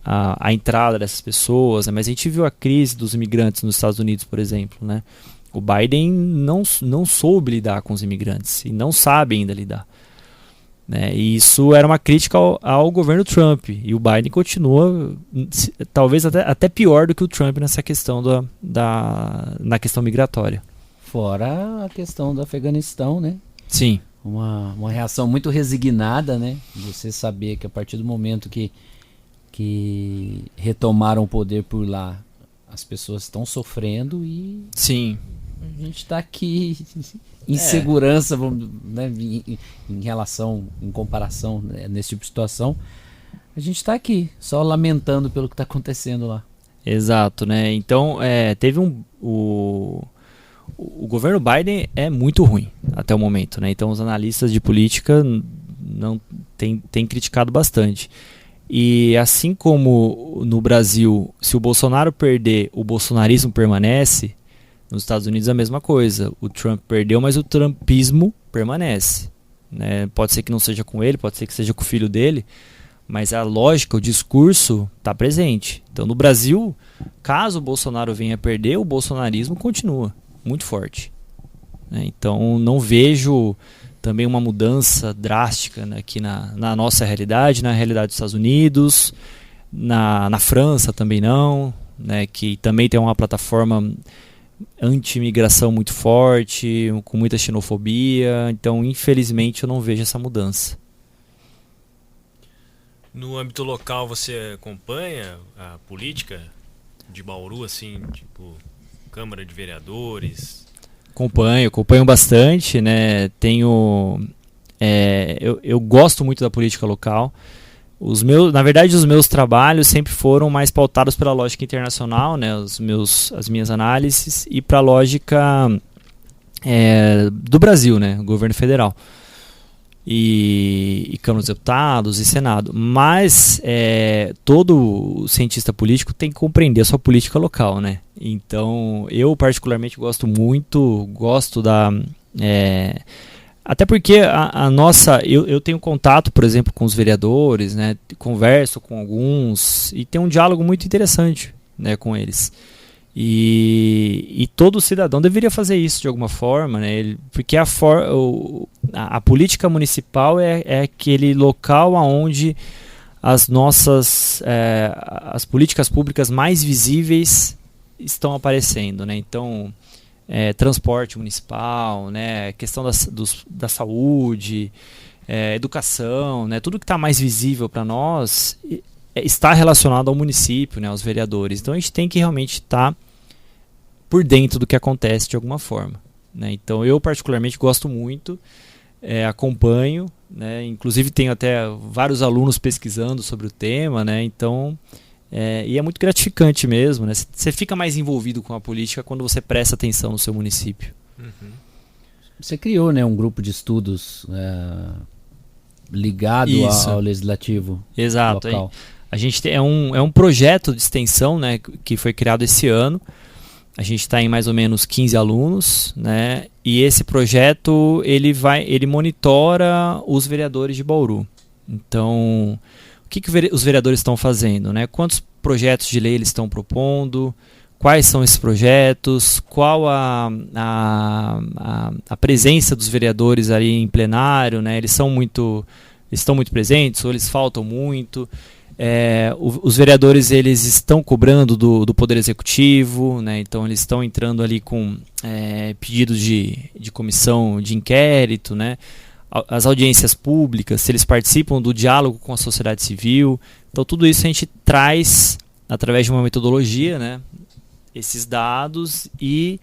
a entrada dessas pessoas, né, mas a gente viu a crise dos imigrantes nos Estados Unidos, por exemplo, né, o Biden não soube lidar com os imigrantes e não sabe ainda lidar. Né, e isso era uma crítica ao governo Trump, e o Biden continua talvez até pior do que o Trump nessa questão na questão migratória. Fora a questão do Afeganistão, né? Sim. Uma reação muito resignada, né? Você saber que a partir do momento que retomaram o poder por lá, as pessoas estão sofrendo e... Sim. A gente está aqui em segurança, né, em comparação, né, nesse tipo de situação. A gente está aqui, só lamentando pelo que está acontecendo lá. Exato, né? Então, teve o governo Biden é muito ruim até o momento, né? Então, os analistas de política não têm criticado bastante. E assim como no Brasil, se o Bolsonaro perder, o bolsonarismo permanece, nos Estados Unidos é a mesma coisa. O Trump perdeu, mas o trumpismo permanece, né? Pode ser que não seja com ele, pode ser que seja com o filho dele, mas a lógica, o discurso está presente. Então, no Brasil, caso o Bolsonaro venha a perder, o bolsonarismo continua muito forte, né? Então, não vejo também uma mudança drástica, né, aqui na nossa realidade, na realidade dos Estados Unidos, na França também não, né, que também tem uma plataforma anti-imigração muito forte, com muita xenofobia. Então, infelizmente, eu não vejo essa mudança. No âmbito local, você acompanha a política de Bauru, assim, tipo Câmara de Vereadores? Acompanho bastante, né? Eu gosto muito da política local. Na verdade, os meus trabalhos sempre foram mais pautados pela lógica internacional, né? As minhas análises, e para a lógica do Brasil, né? Governo federal. E Câmara dos Deputados e Senado. Mas todo cientista político tem que compreender a sua política local, né? Então, eu particularmente gosto da... até porque eu tenho contato, por exemplo, com os vereadores, né? Converso com alguns e tenho um diálogo muito interessante, né, com eles. E todo cidadão deveria fazer isso de alguma forma, né? Porque a política municipal é aquele local onde as políticas públicas mais visíveis estão aparecendo, né? Então, transporte municipal, né? Questão da saúde, educação, né? Tudo que está mais visível para nós está relacionado ao município, né? Aos vereadores. Então a gente tem que realmente estar por dentro do que acontece de alguma forma, né? Então eu particularmente gosto muito, acompanho, né? Inclusive tenho até vários alunos pesquisando sobre o tema, né? Então e é muito gratificante mesmo, né? Você fica mais envolvido com a política quando você presta atenção no seu município. Você criou, né, um grupo de estudos ligado ao legislativo. Exato. Local. A gente é um projeto de extensão, né, que foi criado esse ano. A gente está em mais ou menos 15 alunos, né? E esse projeto ele monitora os vereadores de Bauru. Então, o que os vereadores estão fazendo, né? Quantos projetos de lei eles estão propondo? Quais são esses projetos? Qual a presença dos vereadores ali em plenário, né? Eles estão muito presentes ou eles faltam muito? Os vereadores eles estão cobrando do Poder Executivo, né? Então eles estão entrando ali com pedidos de comissão de inquérito, né? As audiências públicas, se eles participam do diálogo com a sociedade civil. Então tudo isso a gente traz através de uma metodologia, né? Esses dados e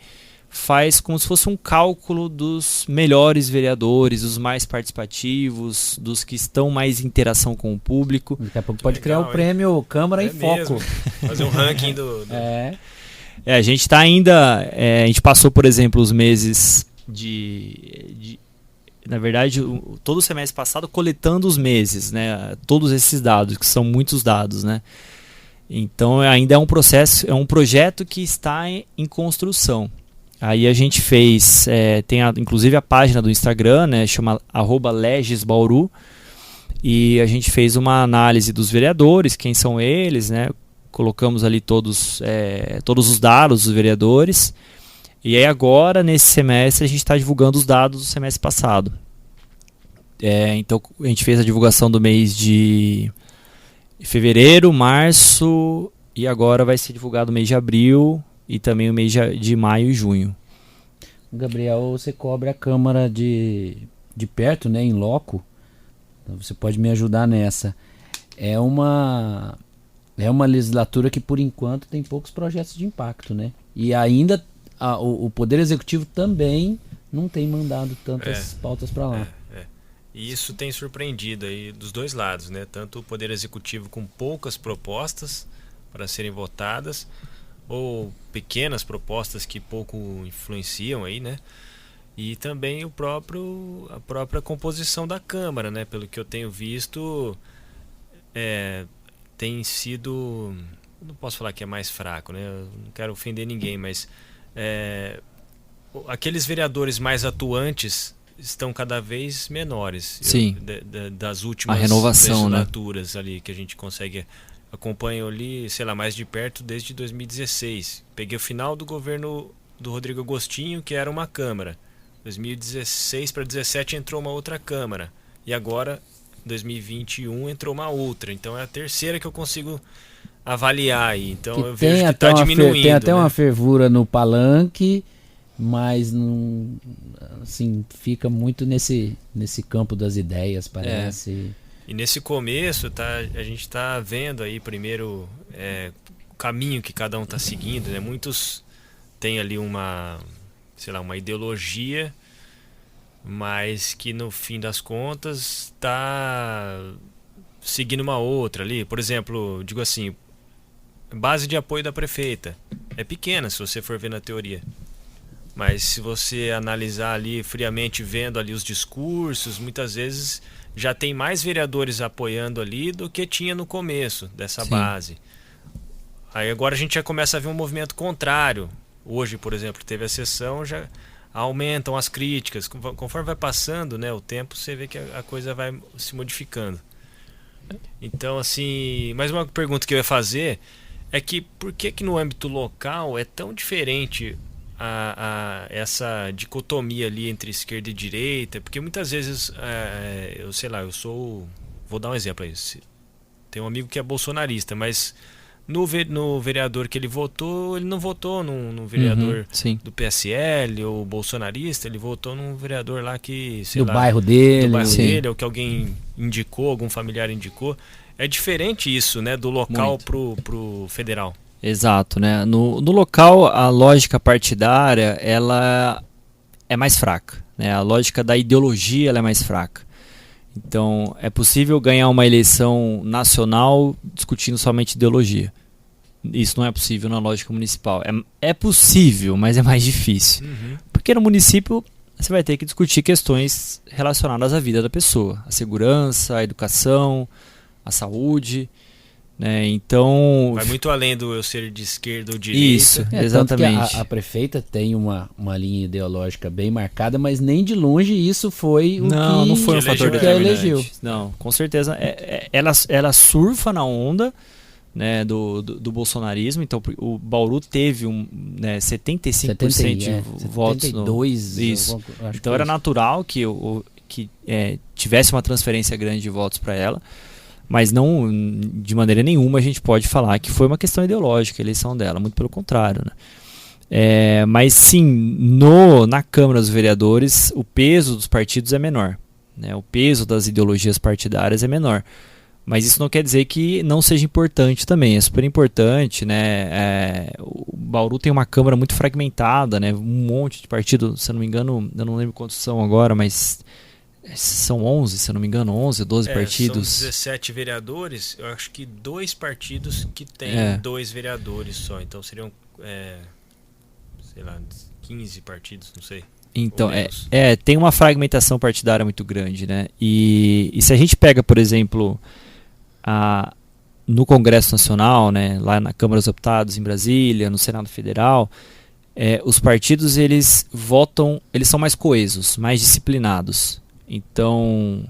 faz como se fosse um cálculo dos melhores vereadores, dos mais participativos, dos que estão mais em interação com o público. Daqui a pouco pode criar o prêmio Câmara em Foco. Fazer um ranking do... A gente está ainda... a gente passou, por exemplo, os meses na verdade, todo o semestre passado coletando os meses, né? Todos esses dados, que são muitos dados, né? Então ainda é um processo, é um projeto que está em construção. Aí a gente fez, tem inclusive a página do Instagram, né, chama @legisbauru, e a gente fez uma análise dos vereadores, quem são eles, né, colocamos ali todos os dados dos vereadores, e aí agora, nesse semestre, a gente está divulgando os dados do semestre passado. Então a gente fez a divulgação do mês de fevereiro, março, e agora vai ser divulgado o mês de abril, e também o mês de maio e junho. Gabriel, você cobre a Câmara de perto, né, em loco. Então você pode me ajudar nessa. É uma legislatura que, por enquanto, tem poucos projetos de impacto, né? E ainda o Poder Executivo também não tem mandado tantas pautas para lá. E isso tem surpreendido aí dos dois lados, né? Tanto o Poder Executivo com poucas propostas para serem votadas, ou pequenas propostas que pouco influenciam aí, né? E também a própria composição da Câmara, né? Pelo que eu tenho visto, tem sido, não posso falar que é mais fraco, né? Eu não quero ofender ninguém, mas aqueles vereadores mais atuantes estão cada vez menores. Sim. Das últimas a renovação, legislaturas, né? Ali que a gente consegue... Acompanho ali, sei lá, mais de perto desde 2016. Peguei o final do governo do Rodrigo Agostinho, que era uma Câmara. 2016 para 2017 entrou uma outra Câmara. E agora, 2021, entrou uma outra. Então é a terceira que eu consigo avaliar aí. Então eu vejo que está diminuindo. Tem até uma fervura no palanque, mas não, assim, fica muito nesse campo das ideias, parece... E nesse começo, a gente está vendo aí primeiro o caminho que cada um está seguindo, né? Muitos têm ali uma ideologia, mas que no fim das contas está seguindo uma outra ali. Por exemplo, digo assim, base de apoio da prefeita é pequena se você for ver na teoria. Mas se você analisar ali friamente, vendo ali os discursos, muitas vezes já tem mais vereadores apoiando ali do que tinha no começo dessa base. Aí agora a gente já começa a ver um movimento contrário. Hoje, por exemplo, teve a sessão, já aumentam as críticas. Conforme vai passando, né, o tempo, você vê que a coisa vai se modificando. Então, assim, mais uma pergunta que eu ia fazer É que por que no âmbito local é tão diferente essa dicotomia ali entre esquerda e direita? Porque muitas vezes, eu sei lá, vou dar um exemplo aí. Tem um amigo que é bolsonarista, mas no vereador que ele votou, ele não votou num vereador do PSL ou bolsonarista, ele votou num vereador lá que, sei lá, bairro dele, do bairro dele, ou que alguém indicou, algum familiar indicou. É diferente isso, né, do local pro federal. Exato, né? No local, a lógica partidária, ela é mais fraca, né? A lógica da ideologia, ela é mais fraca. Então, é possível ganhar uma eleição nacional discutindo somente ideologia. Isso não é possível na lógica municipal. É possível, mas é mais difícil. Porque no município, você vai ter que discutir questões relacionadas à vida da pessoa. A segurança, a educação, a saúde, né? Então vai muito além do eu ser de esquerda ou direita. Isso, exatamente. Tanto que a prefeita tem uma linha ideológica bem marcada, mas nem de longe isso foi não foi um fator que a elegeu. Não, com certeza. Ela surfa na onda, né, do bolsonarismo. Então o Bauru teve 75% de votos. 72, isso. Então era natural que tivesse uma transferência grande de votos para ela. Mas não, de maneira nenhuma, a gente pode falar que foi uma questão ideológica a eleição dela, muito pelo contrário, né? Mas sim, na Câmara dos Vereadores, o peso dos partidos é menor, né? O peso das ideologias partidárias é menor. Mas isso não quer dizer que não seja importante também, é super importante, né? O Bauru tem uma Câmara muito fragmentada, né? Um monte de partidos, se eu não me engano, eu não lembro quantos são agora, mas são 11, se eu não me engano, 11 ou 12 partidos. São 17 vereadores, eu acho que 2 partidos que têm 2 vereadores só, então seriam, sei lá, 15 partidos, não sei. Então, tem uma fragmentação partidária muito grande, né? E se a gente pega, por exemplo, no Congresso Nacional, né, lá na Câmara dos Deputados em Brasília, no Senado Federal, os partidos, eles votam, eles são mais coesos, mais disciplinados. Então,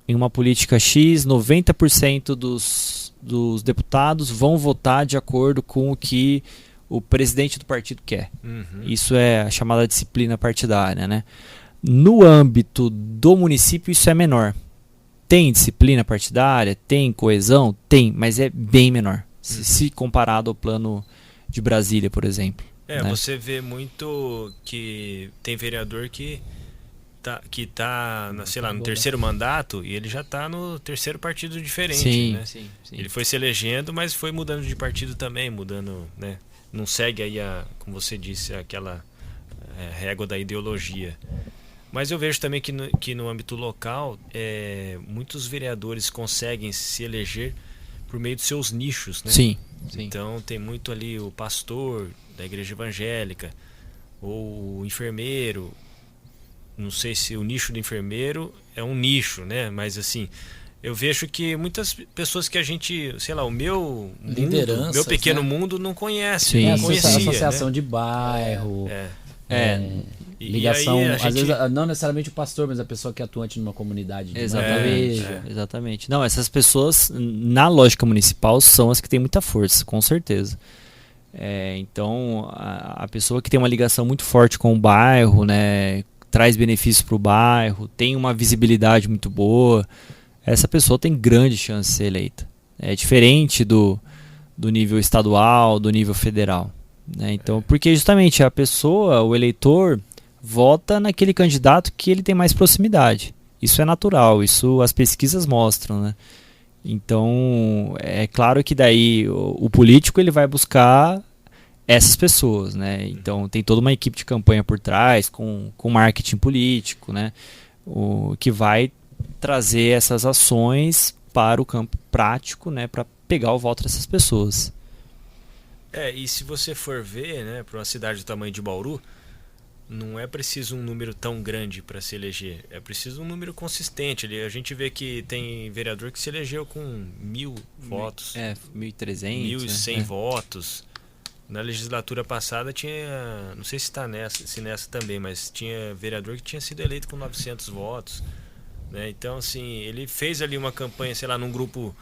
em uma política X, 90% dos deputados vão votar de acordo com o que o presidente do partido quer. Isso é a chamada disciplina partidária, né? No âmbito do município, isso é menor. Tem disciplina partidária? Tem coesão? Tem, mas é bem menor. Se comparado ao plano de Brasília, por exemplo. Né? Você vê muito que tem vereador que tá sei lá, no terceiro mandato e ele já está no terceiro partido diferente, né? Sim. Ele foi se elegendo, mas foi mudando de partido também, mudando, né? Não segue aí, como você disse, aquela régua da ideologia. Mas eu vejo também que no âmbito local, muitos vereadores conseguem se eleger por meio dos seus nichos, né? Sim. Então tem muito ali o pastor da igreja evangélica, ou o enfermeiro. Não sei se o nicho do enfermeiro é um nicho, né? Mas assim, eu vejo que muitas pessoas que a gente, sei lá, o meu pequeno mundo não conhece, não conhecia, associação, né? de bairro, ligação, e aí às vezes não necessariamente o pastor, mas a pessoa que é atuante numa comunidade. Exatamente. Não, essas pessoas, na lógica municipal, são as que têm muita força, com certeza. Então, a pessoa que tem uma ligação muito forte com o bairro, né, traz benefícios para o bairro, tem uma visibilidade muito boa, essa pessoa tem grande chance de ser eleita. É diferente do nível estadual, do nível federal, né? Então, porque justamente a pessoa, o eleitor, vota naquele candidato que ele tem mais proximidade. Isso é natural, isso as pesquisas mostram, né? Então, é claro que daí o político ele vai buscar essas pessoas, né? Então tem toda uma equipe de campanha por trás, com marketing político, né? O que vai trazer essas ações para o campo prático, né? Para pegar o voto dessas pessoas. E se você for ver, né, para uma cidade do tamanho de Bauru, não é preciso um número tão grande para se eleger, é preciso um número consistente. A gente vê que tem vereador que se elegeu com 1.000 votos, 1.300, 1.100 votos. Na legislatura passada tinha, não sei se está nessa também, mas tinha vereador que tinha sido eleito com 900 votos. né? Então, assim, ele fez ali uma campanha, sei lá, num grupo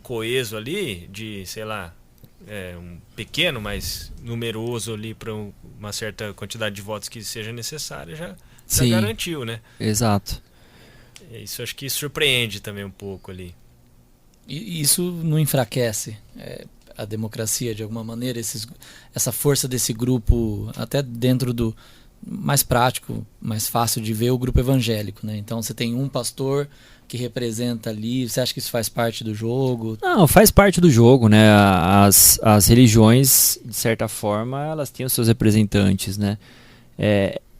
coeso ali, de, sei lá, um pequeno, mas numeroso ali para uma certa quantidade de votos que seja necessária, já garantiu, né? Exato. Isso acho que surpreende também um pouco ali. E isso não enfraquece a democracia de alguma maneira, essa força desse grupo, até dentro do mais prático, mais fácil de ver, o grupo evangélico, né? Então você tem um pastor que representa ali, você acha que isso faz parte do jogo? Não, faz parte do jogo, né? As religiões, de certa forma, elas têm os seus representantes, né?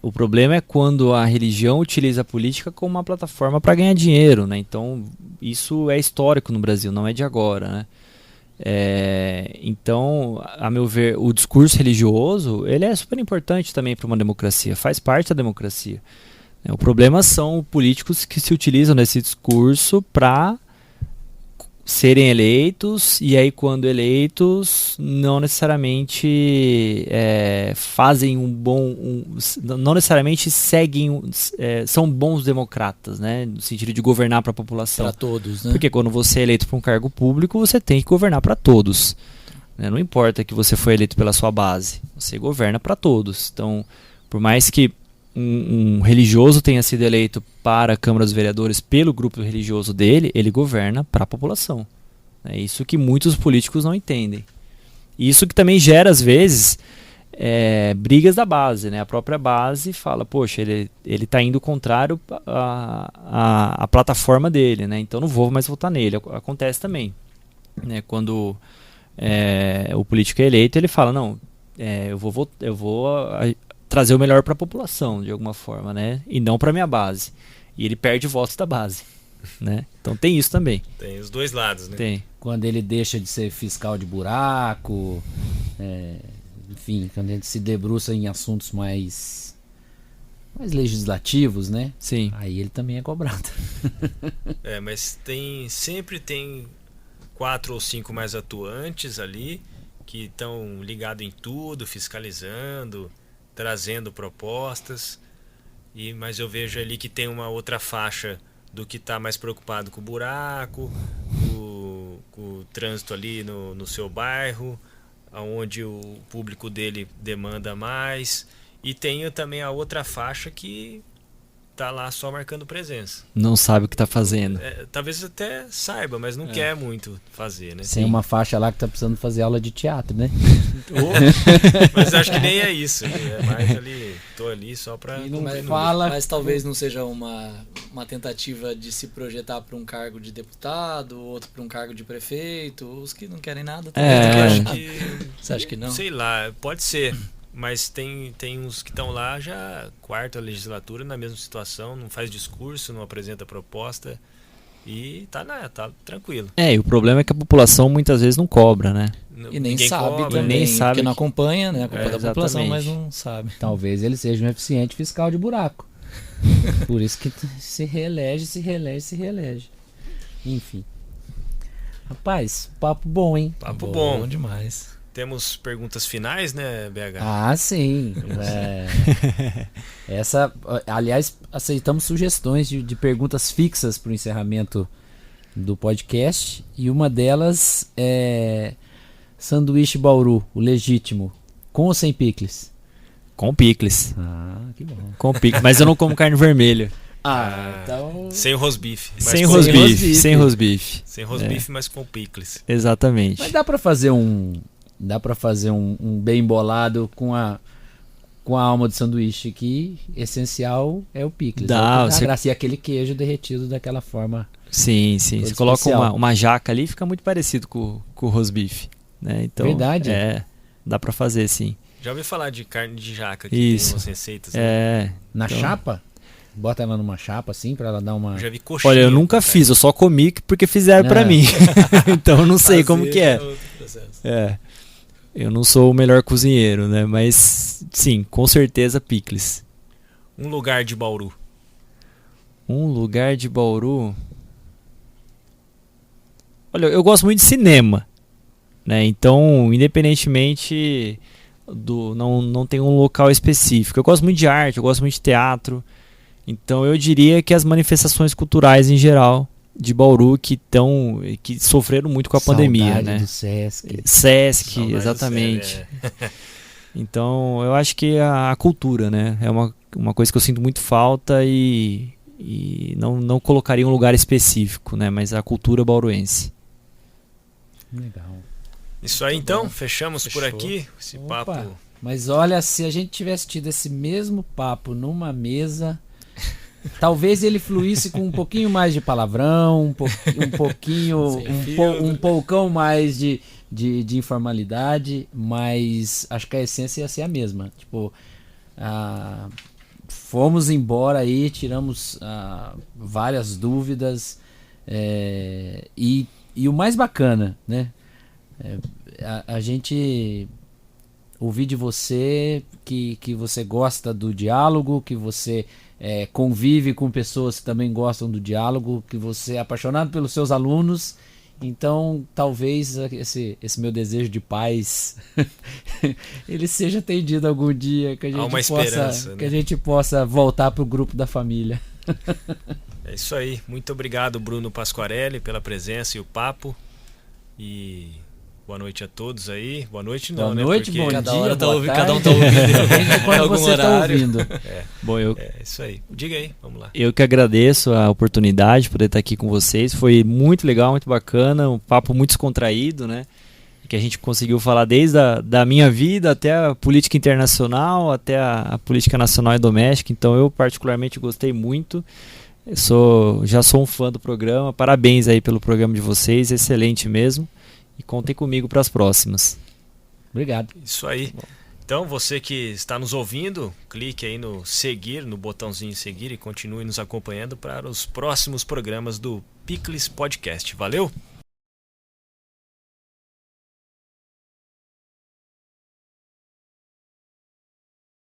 O problema é quando a religião utiliza a política como uma plataforma para ganhar dinheiro, né? Então, isso é histórico no Brasil, não é de agora, né? Então, a meu ver, o discurso religioso, ele é super importante também para uma democracia, faz parte da democracia. O problema são políticos que se utilizam desse discurso para serem eleitos, e aí quando eleitos não necessariamente fazem não necessariamente seguem, são bons democratas, né, no sentido de governar para a população. Para todos, né? Porque quando você é eleito para um cargo público, você tem que governar para todos, né? Não importa que você foi eleito pela sua base, você governa para todos. Então, por mais que um religioso tenha sido eleito para a Câmara dos Vereadores pelo grupo religioso dele, ele governa para a população. É isso que muitos políticos não entendem. Isso que também gera, às vezes, brigas da base, né? A própria base fala, poxa, ele está indo contrário à plataforma dele, né? Então não vou mais votar nele. Acontece também, né? Quando o político é eleito, ele fala, não, eu vou trazer o melhor para a população, de alguma forma, né? E não para minha base. E ele perde votos da base, né? Então tem isso também. Tem os dois lados, né? Tem. Quando ele deixa de ser fiscal de buraco, enfim, quando ele se debruça em assuntos mais legislativos, né? Sim. Aí ele também é cobrado. Mas sempre tem 4 ou 5 mais atuantes ali que estão ligados em tudo, fiscalizando, trazendo propostas, mas eu vejo ali que tem uma outra faixa do que está mais preocupado com o buraco, com o trânsito ali no seu bairro, onde o público dele demanda mais, e tem também a outra faixa que está lá só marcando presença. Não sabe o que está fazendo. Talvez até saiba, mas não quer muito fazer, né? Tem uma faixa lá que está precisando fazer aula de teatro, né? Mas acho que nem é isso. É mais ali, tô ali só para... Mas talvez não seja uma tentativa de se projetar para um cargo de deputado, outro para um cargo de prefeito, os que não querem nada. Você acha que não? Sei lá, pode ser. Mas tem uns que estão lá já quarta legislatura na mesma situação, não faz discurso, não apresenta proposta e tá tranquilo. E o problema é que a população muitas vezes não cobra, né? E nem sabe cobra, também, nem sabe porque não acompanha, né? A culpa da população, exatamente. mas não sabe. Talvez ele seja um eficiente fiscal de buraco. Por isso que se reelege. Enfim. Rapaz, papo bom, hein? Papo bom Demais. Temos perguntas finais, né, BH? Ah, sim. Aliás, aceitamos sugestões de perguntas fixas para o encerramento do podcast. E uma delas é sanduíche Bauru, o legítimo, com ou sem picles? Com picles. Ah, que bom. Com picles. Mas eu não como carne vermelha. Então... Sem rosbife. Sem rosbife. Sem rosbife. Sem rosbife, mas com picles. Exatamente. Mas dá para fazer um bem bolado com a alma do sanduíche, que essencial é o picles. Dá, E aquele queijo derretido daquela forma. Sim. Você coloca uma jaca ali, fica muito parecido com o rosbife, né? Então, verdade. Dá pra fazer, sim. Já ouvi falar de carne de jaca, que Isso. tem umas receitas. Né? Na chapa? Bota ela numa chapa assim pra ela dar uma... Eu já vi coxinha. Olha, eu nunca fiz, eu só comi porque fizeram pra mim. Então eu não sei como que é. Eu não sou o melhor cozinheiro, né? Mas sim, com certeza picles. Um lugar de Bauru. Um lugar de Bauru. Olha, eu gosto muito de cinema, né? Então, independentemente não tem um local específico. Eu gosto muito de arte, eu gosto muito de teatro. Então eu diria que as manifestações culturais em geral de Bauru que sofreram muito com a pandemia, né? Do Sesc. Sesc, exatamente. Então eu acho que a cultura, né? É uma coisa que eu sinto muito falta e não colocaria em um lugar específico, né? Mas a cultura bauruense. Legal. Isso aí, então, fechamos por aqui esse papo. Mas olha, se a gente tivesse tido esse mesmo papo numa mesa, talvez ele fluísse com um pouquinho mais de palavrão, um poucão mais de informalidade, mas acho que a essência ia ser a mesma. Tipo, fomos embora aí, tiramos várias dúvidas, e o mais bacana, né? A gente ouvir de você que você gosta do diálogo, que você convive com pessoas que também gostam do diálogo, que você é apaixonado pelos seus alunos. Então talvez esse meu desejo de paz ele seja atendido algum dia, que a gente possa voltar para o grupo da família. É isso aí, muito obrigado, Bruno Pasquarelli, pela presença e o papo, e boa noite a todos aí. Boa noite não, boa noite, né? bom Porque dia, cada um tá ouvindo. Depende de quando você tá ouvindo. Bom, é isso aí. Diga aí, vamos lá. Eu que agradeço a oportunidade de poder estar aqui com vocês. Foi muito legal, muito bacana, um papo muito descontraído, né? Que a gente conseguiu falar desde da minha vida até a política internacional, até a política nacional e doméstica. Então eu particularmente gostei muito. Já sou um fã do programa. Parabéns aí pelo programa de vocês, excelente mesmo. E contem comigo para as próximas. Obrigado. Isso aí. Então, você que está nos ouvindo, clique aí no seguir, no botãozinho seguir, e continue nos acompanhando para os próximos programas do Picles Podcast. Valeu!